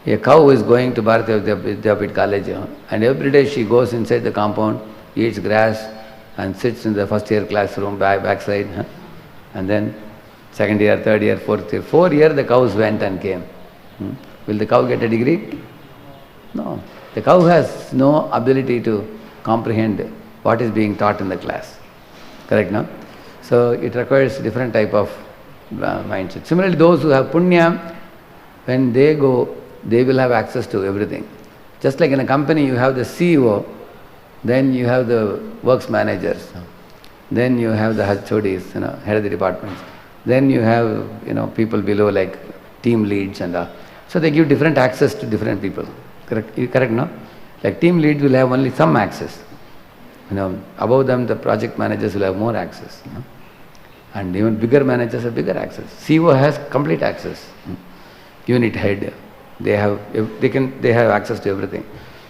a cow is going to Bharatiya Vidyapit college, and every day she goes inside the compound, eats grass, and sits in the first year classroom backside, and then second year, third year, fourth year. 4 years the cows went and came. Will the cow get a degree? No. The cow has no ability to comprehend what is being taught in the class. Correct, no? So it requires different type of mindset. Similarly, those who have punya, when they go, they will have access to everything. Just like in a company, you have the CEO, then you have the works managers, then you have the HODs, head of the departments, then you have, people below like team leads and so they give different access to different people. Correct, no? Like team leads will have only some access. Above them, the project managers will have more access. And even bigger managers have bigger access. CEO has complete access. Unit head, they have access to everything.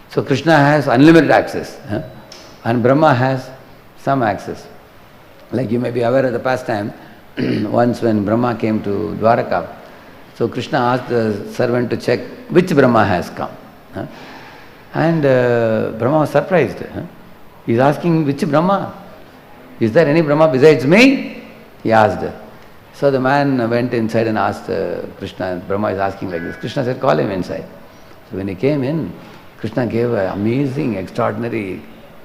So Krishna has unlimited access, and Brahma has some access. Like you may be aware of the past time, once when Brahma came to Dwaraka, so Krishna asked the servant to check which Brahma has come. And Brahma was surprised. He's asking, which Brahma? Is there any Brahma besides me? He asked. So the man went inside and asked Krishna, Brahma is asking like this. Krishna said, call him inside. So when he came in, Krishna gave an amazing, extraordinary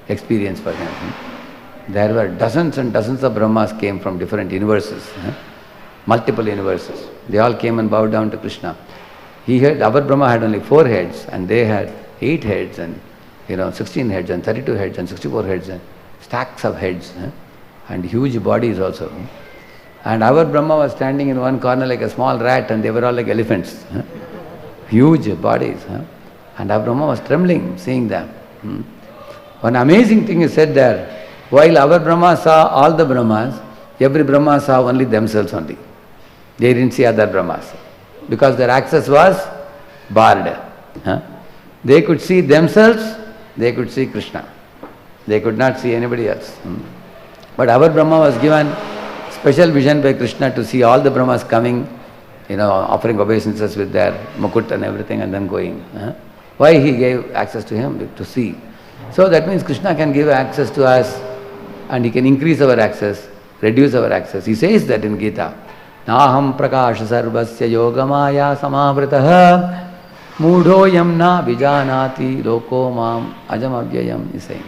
experience for him. There were dozens and dozens of Brahmas came from different universes, multiple universes. They all came and bowed down to Krishna. Our Brahma had only 4 heads and they had 8 heads and 16 heads and 32 heads and 64 heads and stacks of heads and huge bodies also. And our Brahma was standing in one corner like a small rat and they were all like elephants. Huge bodies. And our Brahma was trembling seeing them. One amazing thing is said there. While our Brahma saw all the Brahmas, every Brahma saw only themselves only. They didn't see other Brahmas. Because their access was barred. They could see themselves, they could see Krishna. They could not see anybody else. But our Brahma was given special vision by Krishna to see all the Brahmas coming, offering obeisances with their mukut and everything and then going. Why he gave access to him? To see. So that means Krishna can give access to us and he can increase our access, reduce our access. He says that in Gita. Naham prakasha sarvasya yogamaya samavritah mudhoyam na vijanati loko mam ajamavyayam, he is saying.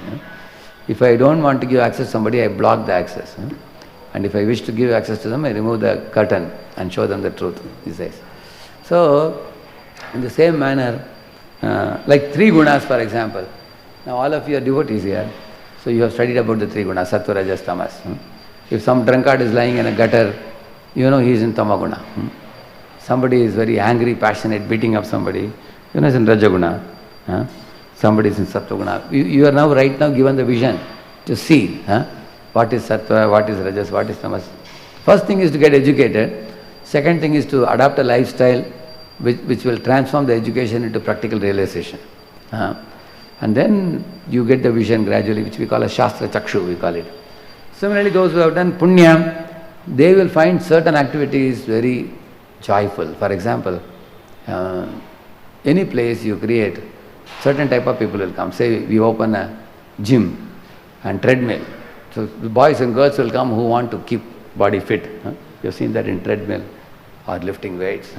If I don't want to give access to somebody, I block the access. And if I wish to give access to them, I remove the curtain and show them the truth, he says. So, in the same manner, like 3 gunas for example. Now all of you are devotees here, so you have studied about the 3 gunas, sattva, rajas, tamas. If some drunkard is lying in a gutter, he is in tamaguna. Somebody is very angry, passionate, beating up somebody, is in rajaguna. Somebody is in sattva-guna. You are now right now given the vision to see what is sattva, what is rajas, what is tamas. First thing is to get educated. Second thing is to adopt a lifestyle which will transform the education into practical realization. And then you get the vision gradually, which we call a Shastra Chakshu, we call it. Similarly, those who have done punya, they will find certain activities very joyful. For example, any place you create, certain type of people will come. Say we open a gym and treadmill. So the boys and girls will come who want to keep body fit. You've seen that in treadmill or lifting weights,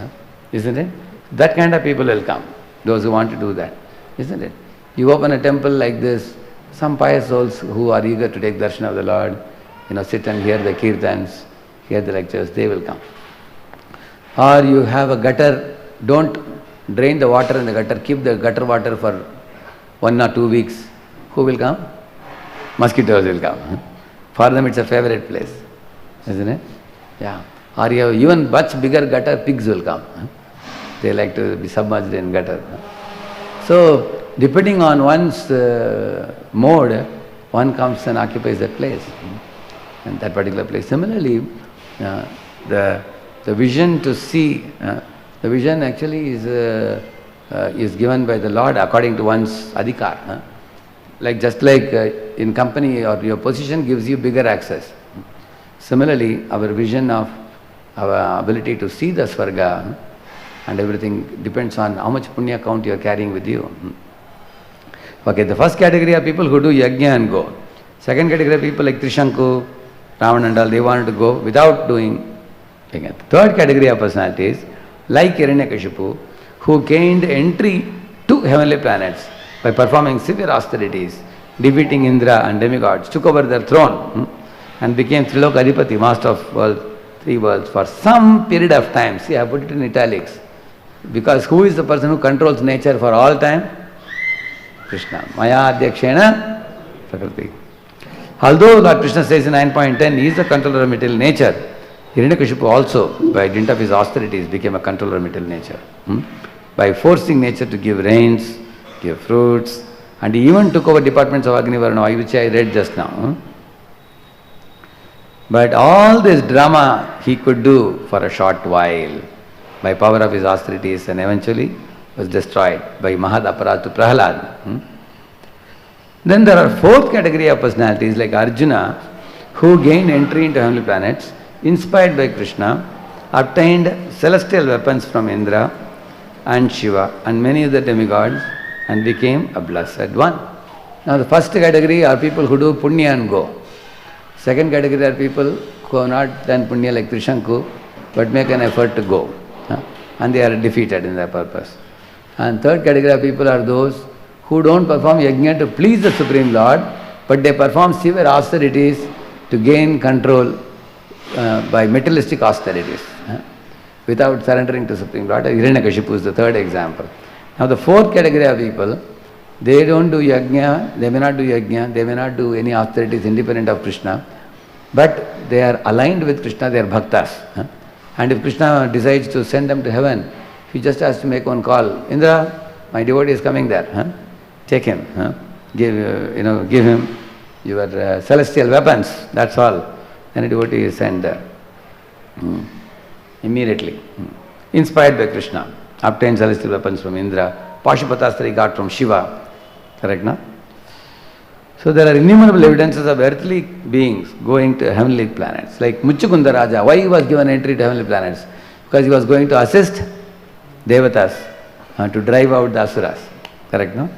isn't it? That kind of people will come, those who want to do that, isn't it? You open a temple like this, some pious souls who are eager to take darshan of the Lord, sit and hear the kirtans, hear the lectures, they will come. Or you have a gutter, don't drain the water in the gutter, keep the gutter water for 1 or 2 weeks. Who will come? Mosquitoes will come. For them it's a favorite place, isn't it? Yeah. Or you have even much bigger gutter, pigs will come. They like to be submerged in gutter. So, depending on one's mode, one comes and occupies that place, and that particular place. Similarly, the vision to see, the vision actually is given by the Lord according to one's adhikar. Just like in company or your position gives you bigger access. Similarly, our vision of our ability to see the Svarga and everything depends on how much punya count you are carrying with you. Okay, the first category are people who do yajna and go. Second category are people like Trishanku, Ravana and all, they wanted to go without doing yajna. Third category of personalities, like Hiranyakashipu, who gained entry 2 heavenly planets by performing severe austerities, defeating Indra and demigods, took over their throne and became Trilokadipati, master of 3 worlds for some period of time. See, I put it in italics. Because who is the person who controls nature for all time? Krishna. Maya Adhyakshena Prakriti. Although Lord Krishna says in 9.10, he is the controller of material nature, Hiranyakashipu also, by dint of his austerities, became a controller of material nature. By forcing nature to give rains, give fruits, and he even took over departments of Agni Varna, which I read just now. But all this drama he could do for a short while by power of his austerities, and eventually was destroyed by Mahad Aparad to Prahalad. Then there are 4th category of personalities like Arjuna, who gained entry into heavenly planets, inspired by Krishna, obtained celestial weapons from Indra and Shiva and many other demigods, and became a blessed one. Now the first category are people who do punya and go. Second category are people who have not done punya like Trishanku, but make an effort to go. And they are defeated in their purpose. And third category of people are those who don't perform yajna to please the Supreme Lord, but they perform severe austerities to gain control by materialistic austerities, without surrendering to Supreme Lord. Hiranyakashipu is the third example. Now the 4th category of people, they don't do yajna, they may not do yajna, they may not do any austerities independent of Krishna, but they are aligned with Krishna, they are bhaktas. And if Krishna decides to send them to heaven, he just has to make one call. Indra, my devotee is coming there. Take him. Give him your celestial weapons. That's all. And a devotee is sent there. Immediately. Inspired by Krishna. Obtained celestial weapons from Indra. Pashupatastra he got from Shiva. Correct, no? So there are innumerable evidences of earthly beings going to heavenly planets. Like Muchukunda Raja, why he was given entry to heavenly planets? Because he was going to assist Devatas to drive out the Asuras. Correct, no?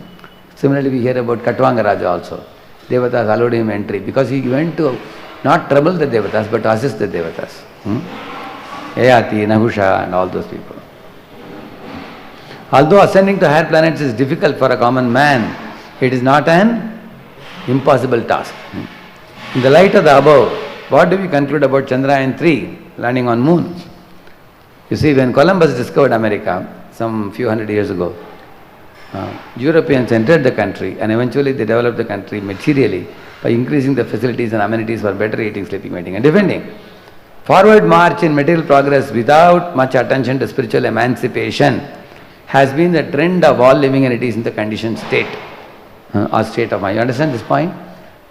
Similarly, we hear about Katvanga Raja also. Devatas allowed him entry because he went to not trouble the Devatas but to assist the Devatas. Yayati, Nahusha and all those people. Although ascending to higher planets is difficult for a common man, it is not an impossible task. In the light of the above, what do we conclude about Chandrayaan-3 landing on moon? You see, when Columbus discovered America some few hundred years ago, Europeans entered the country and eventually they developed the country materially by increasing the facilities and amenities for better eating, sleeping, mating and defending. Forward march in material progress without much attention to spiritual emancipation has been the trend of all living entities in the conditioned state or state of mind. You understand this point?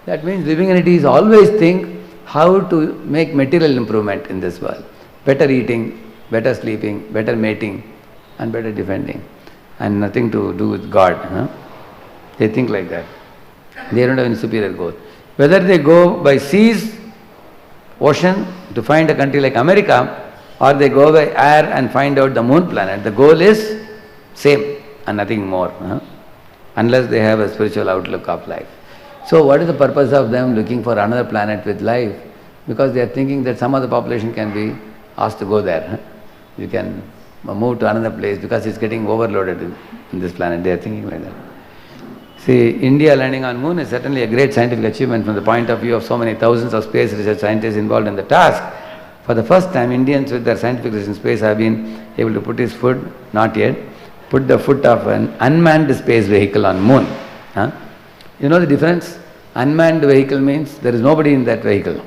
That means living entities always think how to make material improvement in this world. Better eating, better sleeping, better mating and better defending. And nothing to do with God. They think like that. They don't have any superior goal. Whether they go by seas, ocean to find a country like America, or they go by air and find out the moon planet, the goal is same and nothing more. Unless they have a spiritual outlook of life. So what is the purpose of them looking for another planet with life? Because they are thinking that some other population can be asked to go there. You can move to another place because it's getting overloaded in this planet. They are thinking like that. See, India landing on moon is certainly a great scientific achievement from the point of view of so many thousands of space research scientists involved in the task. For the first time, Indians with their scientific research in space have been able to put his foot, not yet, put the foot of an unmanned space vehicle on moon. You know the difference? Unmanned vehicle means there is nobody in that vehicle.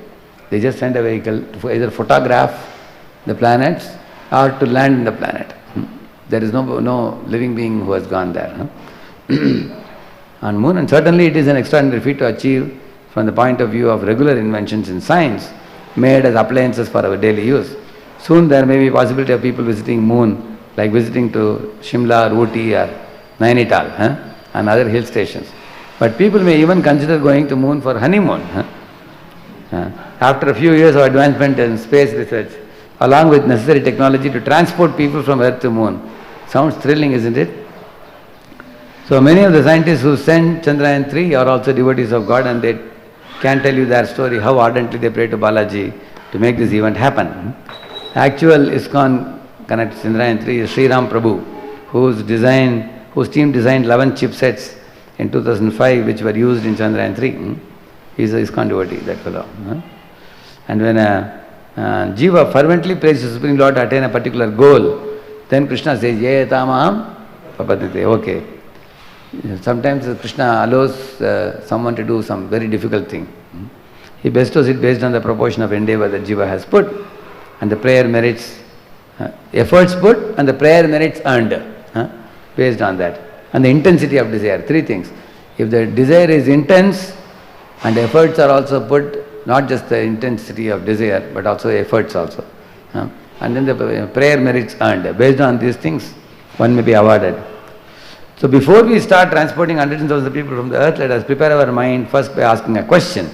They just send a vehicle to either photograph the planets or to land in the planet. There is no living being who has gone there. On moon, and certainly it is an extraordinary feat to achieve from the point of view of regular inventions in science made as appliances for our daily use. Soon there may be possibility of people visiting moon, like visiting to Shimla or Ooty or Nainital and other hill stations. But people may even consider going to moon for honeymoon. After a few years of advancement in space research, along with necessary technology to transport people from Earth to moon. Sounds thrilling, isn't it? So many of the scientists who sent Chandrayaan-3 are also devotees of God, and they can tell you their story, how ardently they pray to Balaji to make this event happen. Actual ISKCON connects Chandrayaan-3 is Sri Ram Prabhu, who whose team designed 11 chipsets in 2005 which were used in Chandrayaan 3. He's a ISKCON devotee, that fellow. And when Jiva fervently prays the Supreme Lord to attain a particular goal, then Krishna says, Ye tamaham papadite. Okay. Sometimes Krishna allows someone to do some very difficult thing. He bestows it based on the proportion of endeavor that Jiva has put, and the prayer merits, efforts put and the prayer merits earned, based on that. And the intensity of desire, three things. If the desire is intense and efforts are also put, not just the intensity of desire but also efforts also. And then the prayer merits earned. Based on these things, one may be awarded. So before we start transporting hundreds and thousands of people from the earth, let us prepare our mind first by asking a question.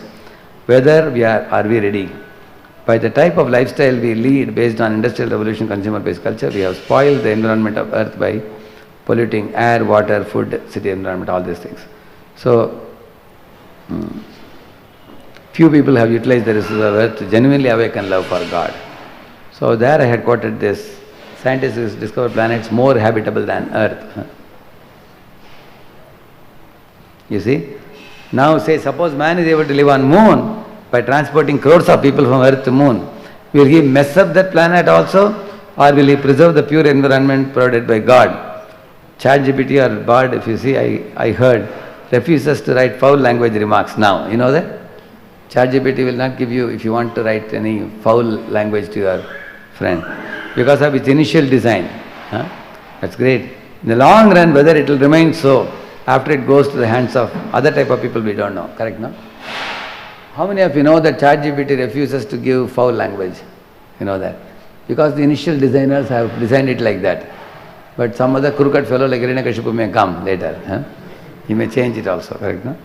Whether are we ready? By the type of lifestyle we lead based on industrial revolution, consumer-based culture, we have spoiled the environment of earth by polluting air, water, food, city environment, all these things. So, few people have utilized the resources of earth to genuinely awaken love for God. So there I had quoted this, scientists discover planets more habitable than earth. You see? Now say, suppose man is able to live on moon by transporting crores of people from earth to moon. Will he mess up that planet also? Or will he preserve the pure environment provided by God? ChatGPT or Bard, if you see, I heard, refuses to write foul language remarks now. You know that? ChatGPT will not give you, if you want to write any foul language to your friend, because of its initial design. That's great. In the long run, whether it will remain so, after it goes to the hands of other type of people, we don't know. Correct, no? How many of you know that ChatGPT refuses to give foul language? You know that? Because the initial designers have designed it like that. But some other crooked fellow like Hiranyakashipu may come later. He may change it also. Correct, no?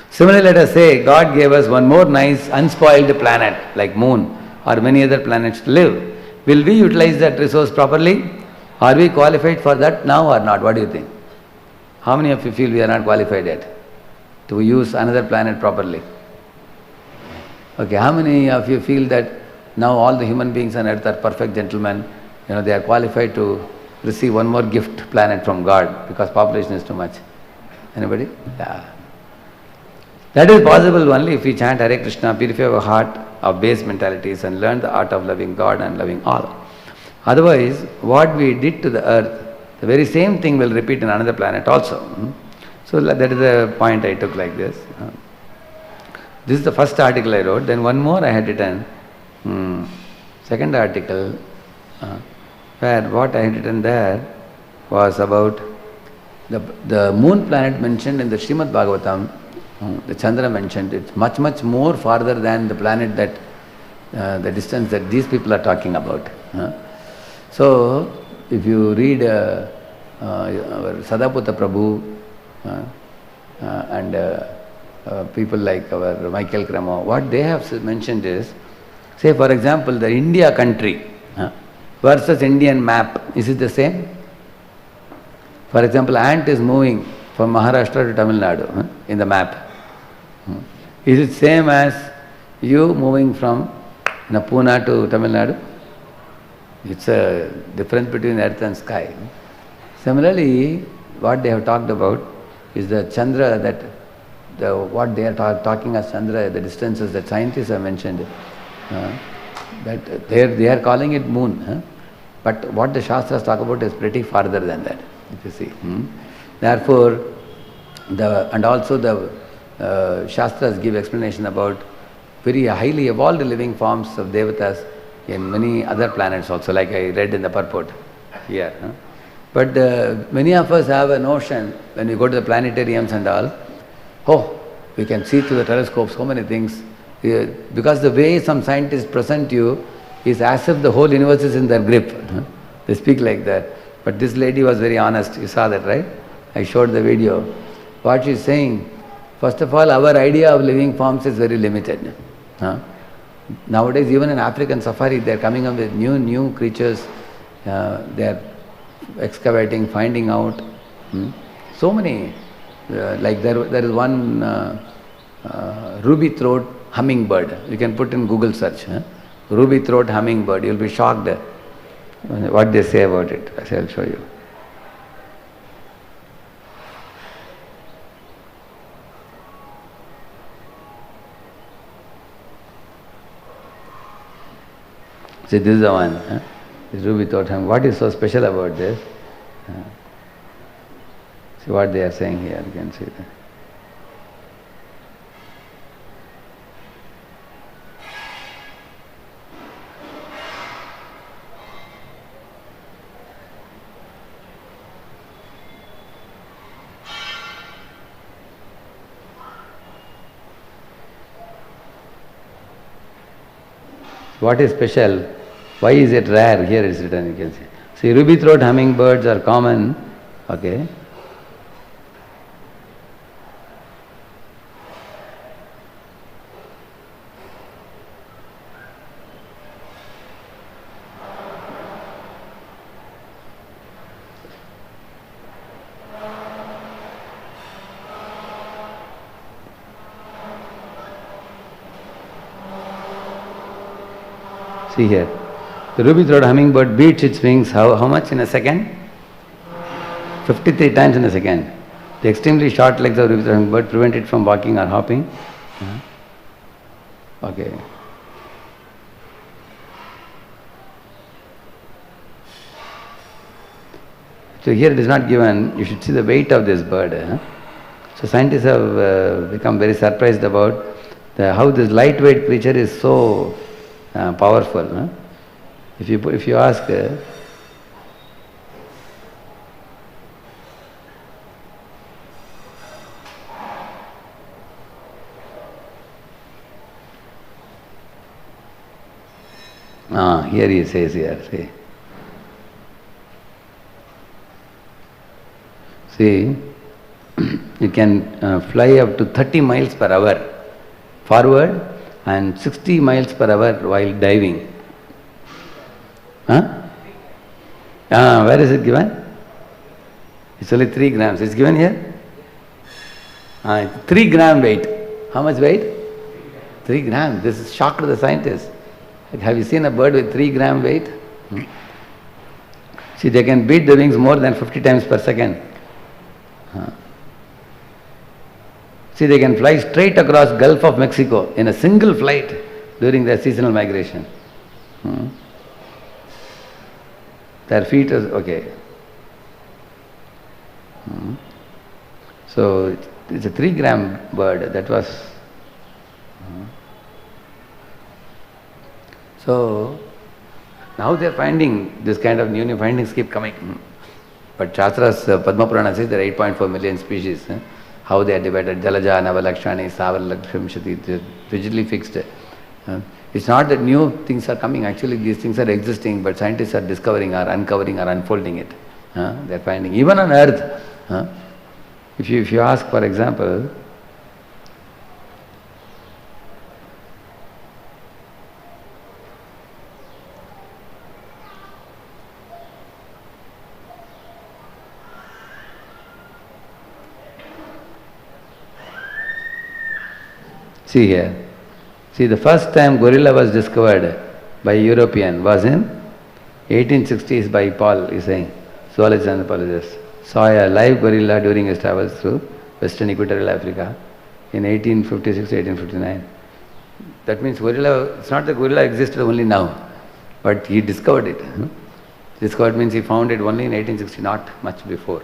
Similarly, let us say God gave us one more nice unspoiled planet like moon or many other planets to live. Will we utilize that resource properly? Are we qualified for that now or not? What do you think? How many of you feel we are not qualified yet to use another planet properly? Okay, how many of you feel that now all the human beings on earth are perfect gentlemen, they are qualified to receive one more gift planet from God because population is too much? Anybody? Yeah. That is possible only if we chant Hare Krishna, purify our heart of base mentalities and learn the art of loving God and loving all. Otherwise, what we did to the earth, the very same thing will repeat in another planet also. So that is the point I took like this. This is the first article I wrote. Then one more I had written. Second article, where what I had written there was about the moon planet mentioned in the Srimad Bhagavatam. The Chandra mentioned it's much, much more farther than the planet that the distance that these people are talking about. So, if you read our Sadaputa Prabhu and people like our Michael Cremo, what they have mentioned is, say for example, the India country versus Indian map, is it the same? For example, ant is moving from Maharashtra to Tamil Nadu in the map. Is it same as you moving from Pune to Tamil Nadu? It's a difference between earth and sky. Similarly, what they have talked about is the Chandra, what they are talking as Chandra, the distances that scientists have mentioned, that they are calling it moon. But what the Shastras talk about is pretty farther than that, if you see. Therefore, and also the Shastras give explanation about very highly evolved living forms of Devatas in many other planets also, like I read in the purport here. But many of us have a notion, when we go to the planetariums and all, we can see through the telescope so many things. Because the way some scientists present you is as if the whole universe is in their grip. They speak like that. But this lady was very honest. You saw that, right? I showed the video. What she is saying, first of all, our idea of living forms is very limited. Nowadays, even in African safari, they are coming up with new creatures. They are excavating, finding out. So many. Like there is one ruby throat hummingbird. You can put in Google search. Ruby throat hummingbird. You will be shocked what they say about it. I shall show you. See, this is the one. This ruby throat humming. What is so special about this? See what they are saying here. You can see that. What is special? Why is it rare? Here it is written, you can see. See, ruby throat hummingbirds are common, okay. See here, the ruby-throated hummingbird beats its wings how much in a second? 53 times in a second. The extremely short legs of the ruby-throated hummingbird prevent it from walking or hopping. Okay. So here it is not given, you should see the weight of this bird. So scientists have become very surprised about how this lightweight creature is so powerful. If you ask, here he says here, see, you can fly up to 30 miles per hour forward and 60 miles per hour while diving. Where is it given? It's only 3 grams. It's given here? 3 gram weight. How much weight? 3 grams. This is shock to the scientists. Have you seen a bird with 3 gram weight? See, they can beat the wings more than 50 times per second. See, they can fly straight across Gulf of Mexico in a single flight during their seasonal migration. Their feet is okay. So it's a 3 gram bird. That was. So now they are finding this kind of new findings keep coming. But Shastra's Padma Purana says there are 8.4 million species. How they are divided, Jalaja, Navalakshani, Savalakshmshati, rigidly fixed. It's not that new things are coming, actually these things are existing, but scientists are discovering or uncovering or unfolding it. They are finding, even on earth, if you ask, for example, see here. See, the first time gorilla was discovered by European was in 1860s by Paul, he's saying, zoologist and anthropologist. Saw a live gorilla during his travels through Western Equatorial Africa in 1856 to 1859. That means gorilla, it's not that gorilla existed only now, but he discovered it. Discovered means he found it only in 1860, not much before.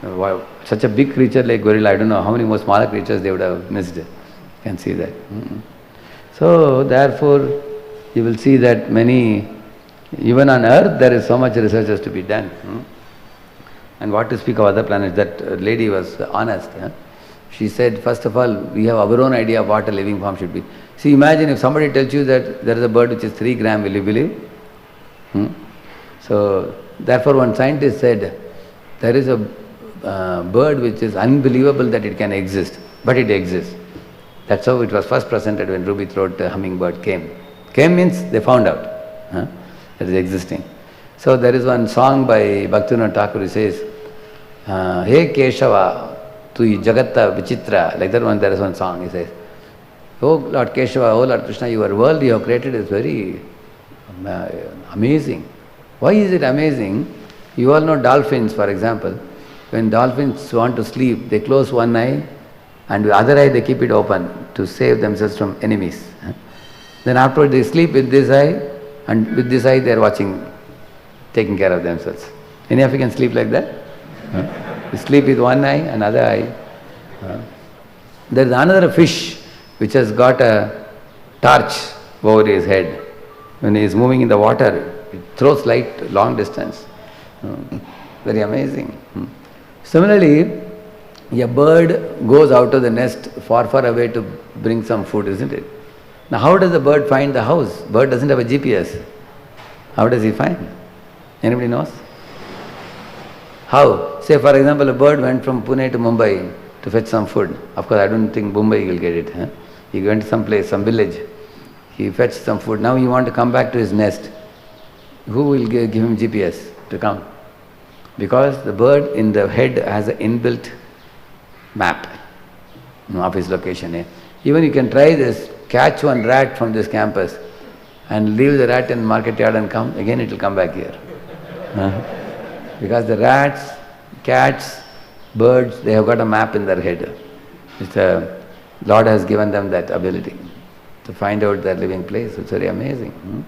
Wow, such a big creature like gorilla, I don't know how many more smaller creatures they would have missed. Can see that. So therefore you will see that many, even on earth there is so much research has to be done. And what to speak of other planets, that lady was honest. She said, first of all, we have our own idea of what a living form should be. See, imagine if somebody tells you that there is a bird which is 3 gram, will you believe? So therefore one scientist said, there is a bird which is unbelievable that it can exist, but it exists. That's how it was first presented when ruby-throat hummingbird came. Came means they found out that is existing. So there is one song by Bhaktivinoda Thakur who says, Hey Keshava, tu jagatta vichitra, like that one, there is one song, he says, Oh Lord Keshava, oh Lord Krishna, your world you have created is very amazing. Why is it amazing? You all know dolphins, for example. When dolphins want to sleep, they close one eye, and the other eye they keep it open to save themselves from enemies. Then afterwards they sleep with this eye and with this eye they are watching, taking care of themselves. Any of you can sleep like that? You sleep with one eye, another eye. There is another fish which has got a torch over his head. When he is moving in the water, it throws light long distance. Very amazing. Similarly, a bird goes out of the nest far, far away to bring some food, isn't it? Now, how does the bird find the house? Bird doesn't have a GPS. How does he find? Anybody knows? How? Say, for example, a bird went from Pune to Mumbai to fetch some food. Of course, I don't think Mumbai will get it. Huh? He went to some place, some village. He fetched some food. Now he wants to come back to his nest. Who will give him GPS to come? Because the bird in the head has an inbuilt map of his location. Even you can try this, catch one rat from this campus and leave the rat in market yard and come, again it will come back here. Because the rats, cats, birds, they have got a map in their head. Lord has given them that ability to find out their living place. It's very amazing.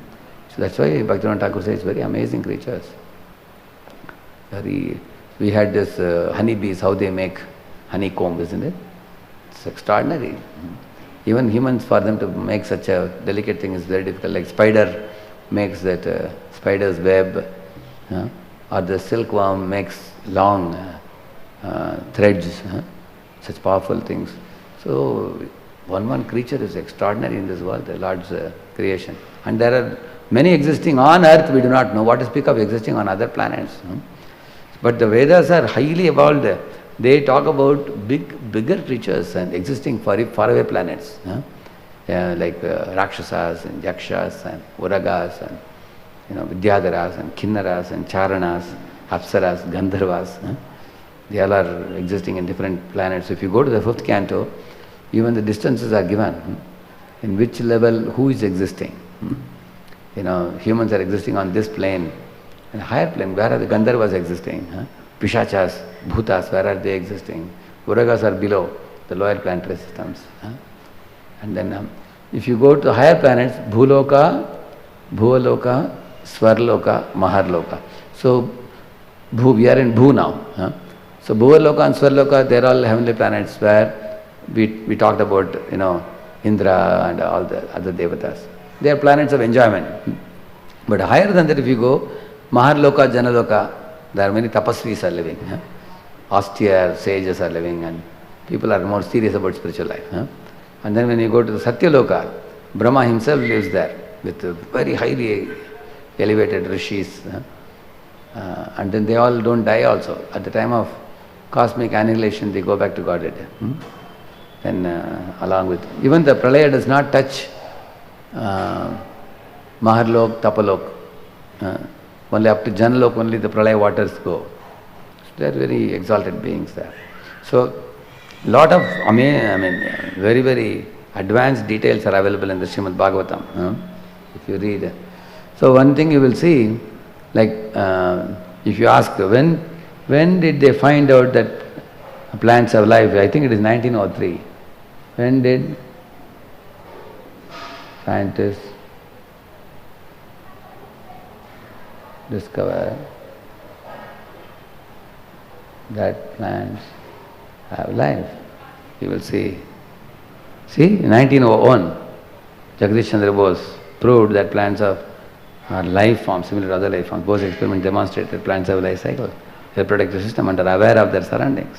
So that's why Bhaktivinoda Thakur says very amazing creatures. We had this honeybees, how they make honeycomb, isn't it? It's extraordinary. Even humans, for them to make such a delicate thing is very difficult. Like spider makes that spider's web, or the silkworm makes long threads, such powerful things. So one creature is extraordinary in this world, the Lord's creation. And there are many existing on earth, we do not know. What to speak of existing on other planets? But the Vedas are highly evolved. They talk about bigger creatures and existing faraway planets, like Rakshasas and Yakshas and Uragas and Vidyadharas and Kinnaras and Charanas, Apsaras, Gandharvas. They all are existing in different planets. If you go to the 5th canto, even the distances are given. In which level, who is existing? Humans are existing on this plane. In a higher plane, where are the Gandharvas existing? Pishachas, Bhutas, where are they existing? Uragas are below, the lower planetary systems. And then if you go to higher planets, Bhuloka, Bhuvaloka, Swarloka, Maharloka. So we are in Bhu now. So Bhuvaloka and Swarloka, they are all heavenly planets where we talked about, Indra and all the other devatas. They are planets of enjoyment. But higher than that, if you go, Maharloka, Janaloka, there are many tapasvis are living. Austere sages are living, and people are more serious about spiritual life. And then when you go to the Satyaloka, Brahma himself lives there with very highly elevated rishis. And then they all don't die also. At the time of cosmic annihilation, they go back to Godhead. And along with, even the Pralaya does not touch Maharlok, Tapalok. Only up to Janalok, only the Pralaya waters go. So they are very exalted beings there. So, lot of, very, very advanced details are available in the Srimad Bhagavatam. If you read. So one thing you will see, like if you ask when did they find out that plants have life? I think it is 1903. When did scientists discover that plants have life? You will see. See, in 1901, Jagdish Chandra Bose proved that plants are life forms, similar to other life forms. Bose experiment demonstrated plants have a life cycle, a reproductive system, and are aware of their surroundings.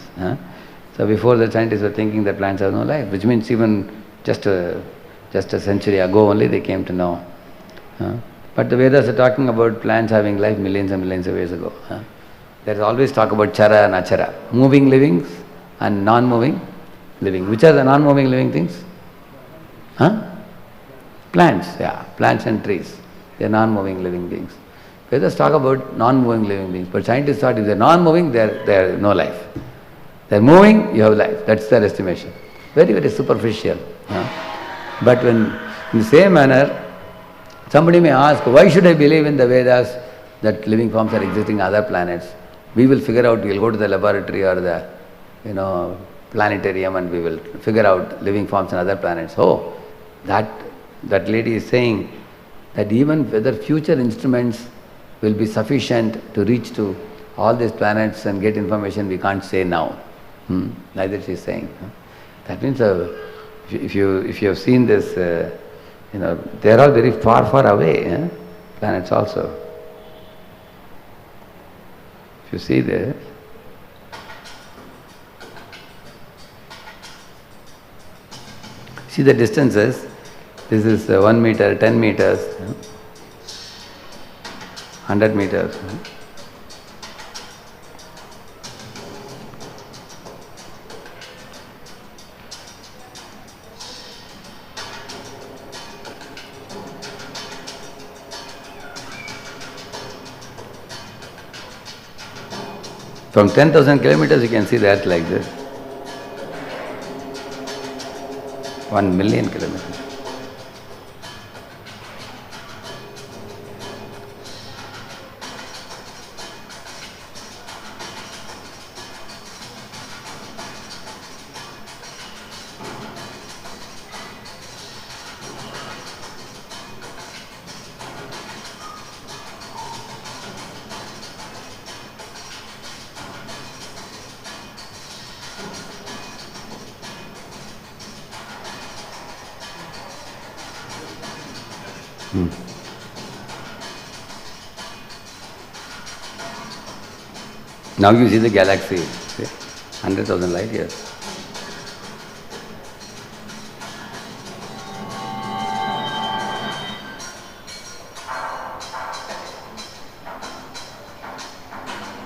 So before the scientists were thinking that plants have no life, which means even just a century ago only they came to know. But the Vedas are talking about plants having life millions and millions of years ago. There is always talk about chara and achara, moving livings and non-moving living. Which are the non-moving living things? Plants, plants and trees. They are non-moving living beings. Vedas talk about non-moving living beings, but scientists thought if they are non-moving, they are no life. They are moving, you have life. That's their estimation. Very, very superficial. But when, in the same manner, somebody may ask, why should I believe in the Vedas that living forms are existing on other planets? We will figure out, we will go to the laboratory or the planetarium and we will figure out living forms on other planets. Oh, that lady is saying that even whether future instruments will be sufficient to reach to all these planets and get information, we can't say now. Neither she is saying. That means if you have seen this, they are all very far, far away, planets also. If you see this, see the distances. This is 1 meter, 10 meters, 100 meters. From 10,000 kilometers you can see the earth like this. 1 million kilometers. Now you see the galaxy, see? 100,000 light years.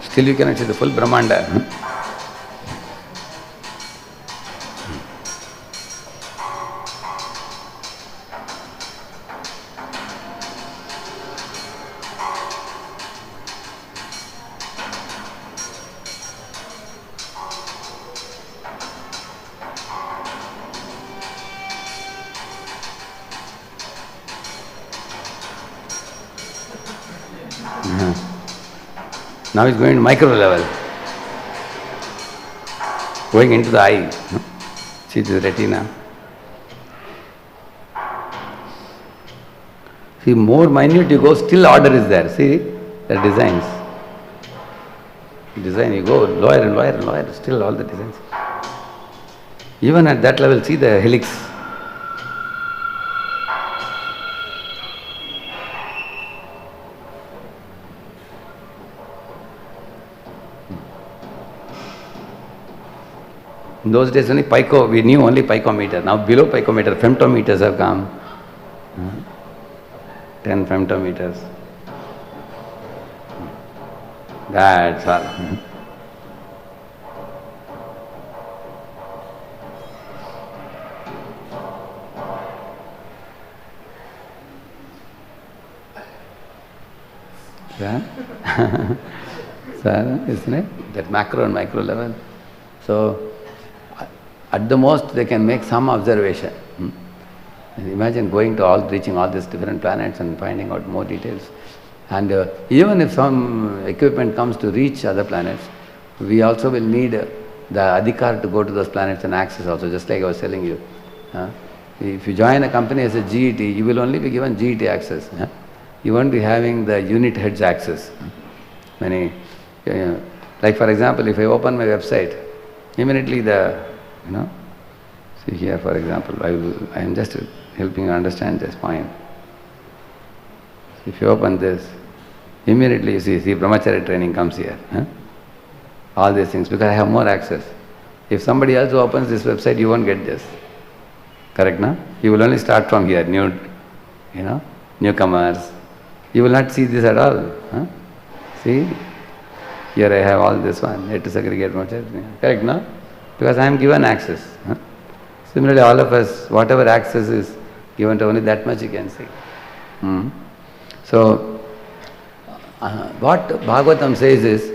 Still you cannot see the full Brahmanda. Now it's going to micro level, going into the eye. See the retina. See, more minute you go, still order is there. See the designs. Design, you go lower and lower and lower, still all the designs. Even at that level, see the helix. In those days only pico, we knew only picometer. Now below picometer, femtometers have come. 10 femtometers. That's all. Yeah? So, isn't it? That macro and micro level. So, at the most they can make some observation. And imagine going to reaching all these different planets and finding out more details. And even if some equipment comes to reach other planets, we also will need the adhikar to go to those planets and access also, just like I was telling you. If you join a company as a GET, you will only be given GET access. You won't be having the unit heads access. Like for example, if I open my website, immediately see here for example, I am just helping you understand this point. If you open this, immediately you see brahmacharya training comes here. All these things, because I have more access. If somebody else who opens this website, you won't get this. Correct, no? You will only start from here, newcomers. You will not see this at all. See? Here I have all this one, to segregate brahmacharya. Correct, no? Because I am given access. Similarly, all of us, whatever access is given to only that much you can see. So, what Bhagavatam says is,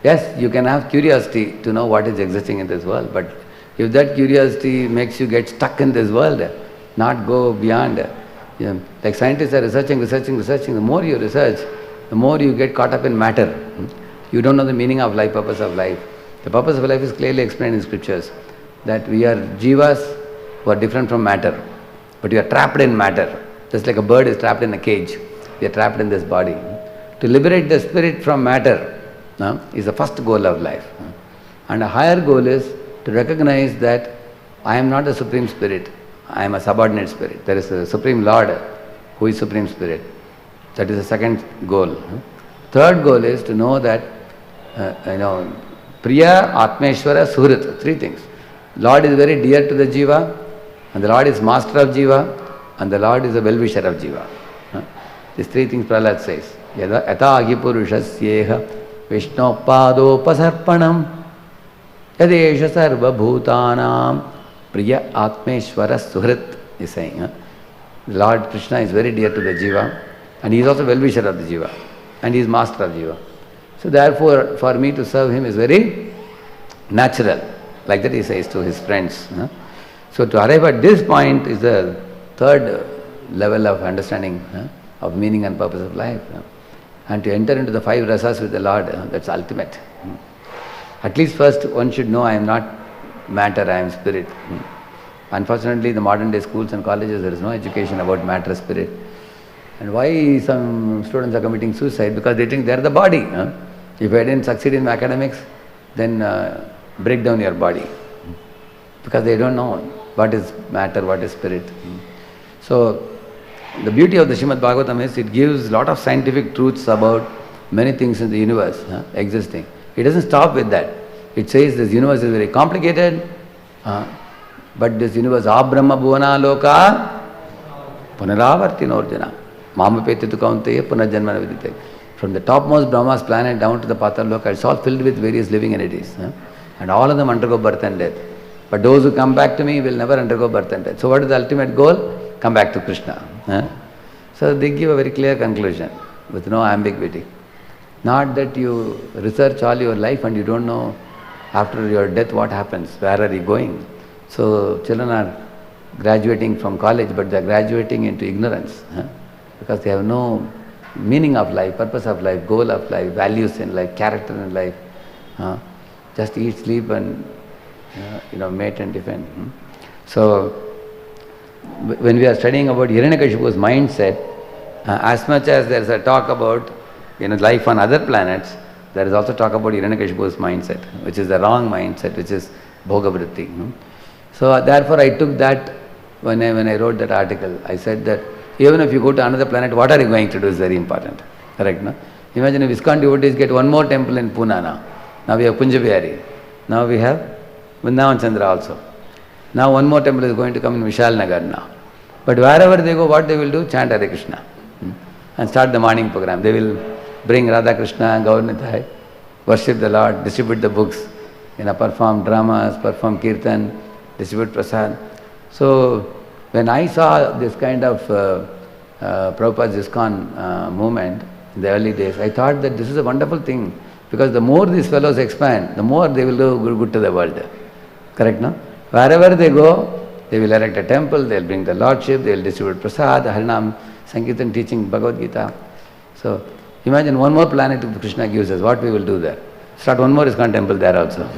yes, you can have curiosity to know what is existing in this world, but if that curiosity makes you get stuck in this world, not go beyond, like scientists are researching, the more you research, the more you get caught up in matter. You don't know the meaning of life, purpose of life. The purpose of life is clearly explained in scriptures, that we are jivas who are different from matter, but we are trapped in matter. Just like a bird is trapped in a cage, we are trapped in this body. To liberate the spirit from matter is the first goal of life. And a higher goal is to recognize that I am not the Supreme Spirit, I am a subordinate spirit. There is a Supreme Lord who is Supreme Spirit. That is the second goal. Third goal is to know that, Priya, Atmeshwara, Suhrit, three things. Lord is very dear to the Jiva, and the Lord is master of Jiva, and the Lord is a well-wisher of Jiva. These three things Prahlad says. Yada atagi purushasyeha Vishnu padopasarpanam yadesha sarva bhutanam Priya Atmeshwara Suhrit is saying. Lord Krishna is very dear to the Jiva, and he is also well-wisher of the Jiva, and he is master of Jiva. So therefore, for me to serve him is very natural. Like that he says to his friends. So to arrive at this point is the third level of understanding of meaning and purpose of life. And to enter into the five rasas with the Lord, that's ultimate. At least first one should know I am not matter, I am spirit. Unfortunately, the modern day schools and colleges, there is no education about matter, spirit. And why some students are committing suicide? Because they think they are the body. If I didn't succeed in academics, then break down your body. Because they don't know what is matter, what is spirit. So, the beauty of the Srimad Bhagavatam is it gives a lot of scientific truths about many things in the universe existing. It doesn't stop with that. It says this universe is very complicated, but this universe, Abrahma Bhuvana Loka Punaravartinorjana Mamapetitu Kaunteya Punarjanmana Vidite. From the topmost Brahma's planet down to the Patal Loka, it's all filled with various living entities. And all of them undergo birth and death. But those who come back to me will never undergo birth and death. So what is the ultimate goal? Come back to Krishna. So they give a very clear conclusion with no ambiguity. Not that you research all your life and you don't know after your death what happens, where are you going. So children are graduating from college, but they are graduating into ignorance because they have no meaning of life, purpose of life, goal of life, values in life, character in life. Just eat, sleep and mate and defend. So when we are studying about Hiranyakashipu's mindset, as much as there is a talk about life on other planets, there is also talk about Hiranyakashipu's mindset, which is the wrong mindset, which is Bhogavritti. So therefore I took that when I wrote that article. I said that even if you go to another planet, what are you going to do is very important. Correct, no? Imagine if ISKCON devotees get one more temple in Pune now. Now we have Kunjabihari. Now we have Vrindavan Chandra also. Now one more temple is going to come in Vishal Nagar now. But wherever they go, what they will do? Chant Hare Krishna. And start the morning program. They will bring Radha Krishna, Gaurnitai, worship the Lord, distribute the books, perform dramas, perform kirtan, distribute prasad. So when I saw this kind of Prabhupada's ISKCON movement in the early days, I thought that this is a wonderful thing, because the more these fellows expand, the more they will do good to the world. Correct, no? Wherever they go, they will erect a temple, they will bring the Lordship, they will distribute prasad, Harinam, Sankirtan, teaching Bhagavad Gita. So imagine one more planet if Krishna gives us, what we will do there? Start one more ISKCON temple there also.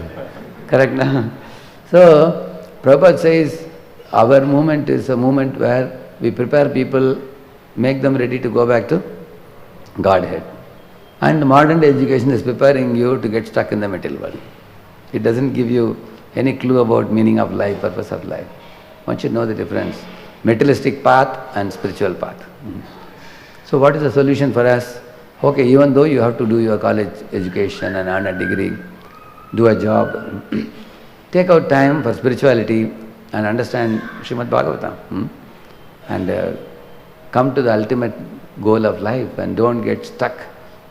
Correct, no? So Prabhupada says, our movement is a movement where we prepare people, make them ready to go back to Godhead. And modern day education is preparing you to get stuck in the material world. It doesn't give you any clue about meaning of life, purpose of life. One should know the difference. Materialistic path and spiritual path. So what is the solution for us? Okay, even though you have to do your college education and earn a degree, do a job, take out time for spirituality and understand Srimad Bhagavatam. And come to the ultimate goal of life and don't get stuck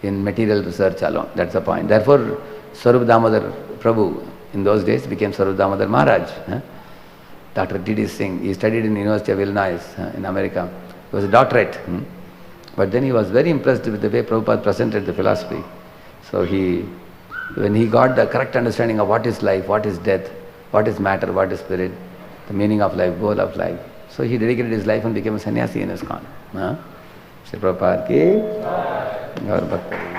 in material research alone. That's the point. Therefore, Swarup Damodar Prabhu in those days became Swarup Damodar Maharaj. Dr. T.D. Singh, he studied in the University of Illinois in America. He was a doctorate. But then he was very impressed with the way Prabhupada presented the philosophy. So when he got the correct understanding of what is life, what is death, what is matter, what is spirit, the meaning of life, goal of life. So he dedicated his life and became a sannyasi in ISKCON. Shri Prabhupada ki Gaur Bhakta.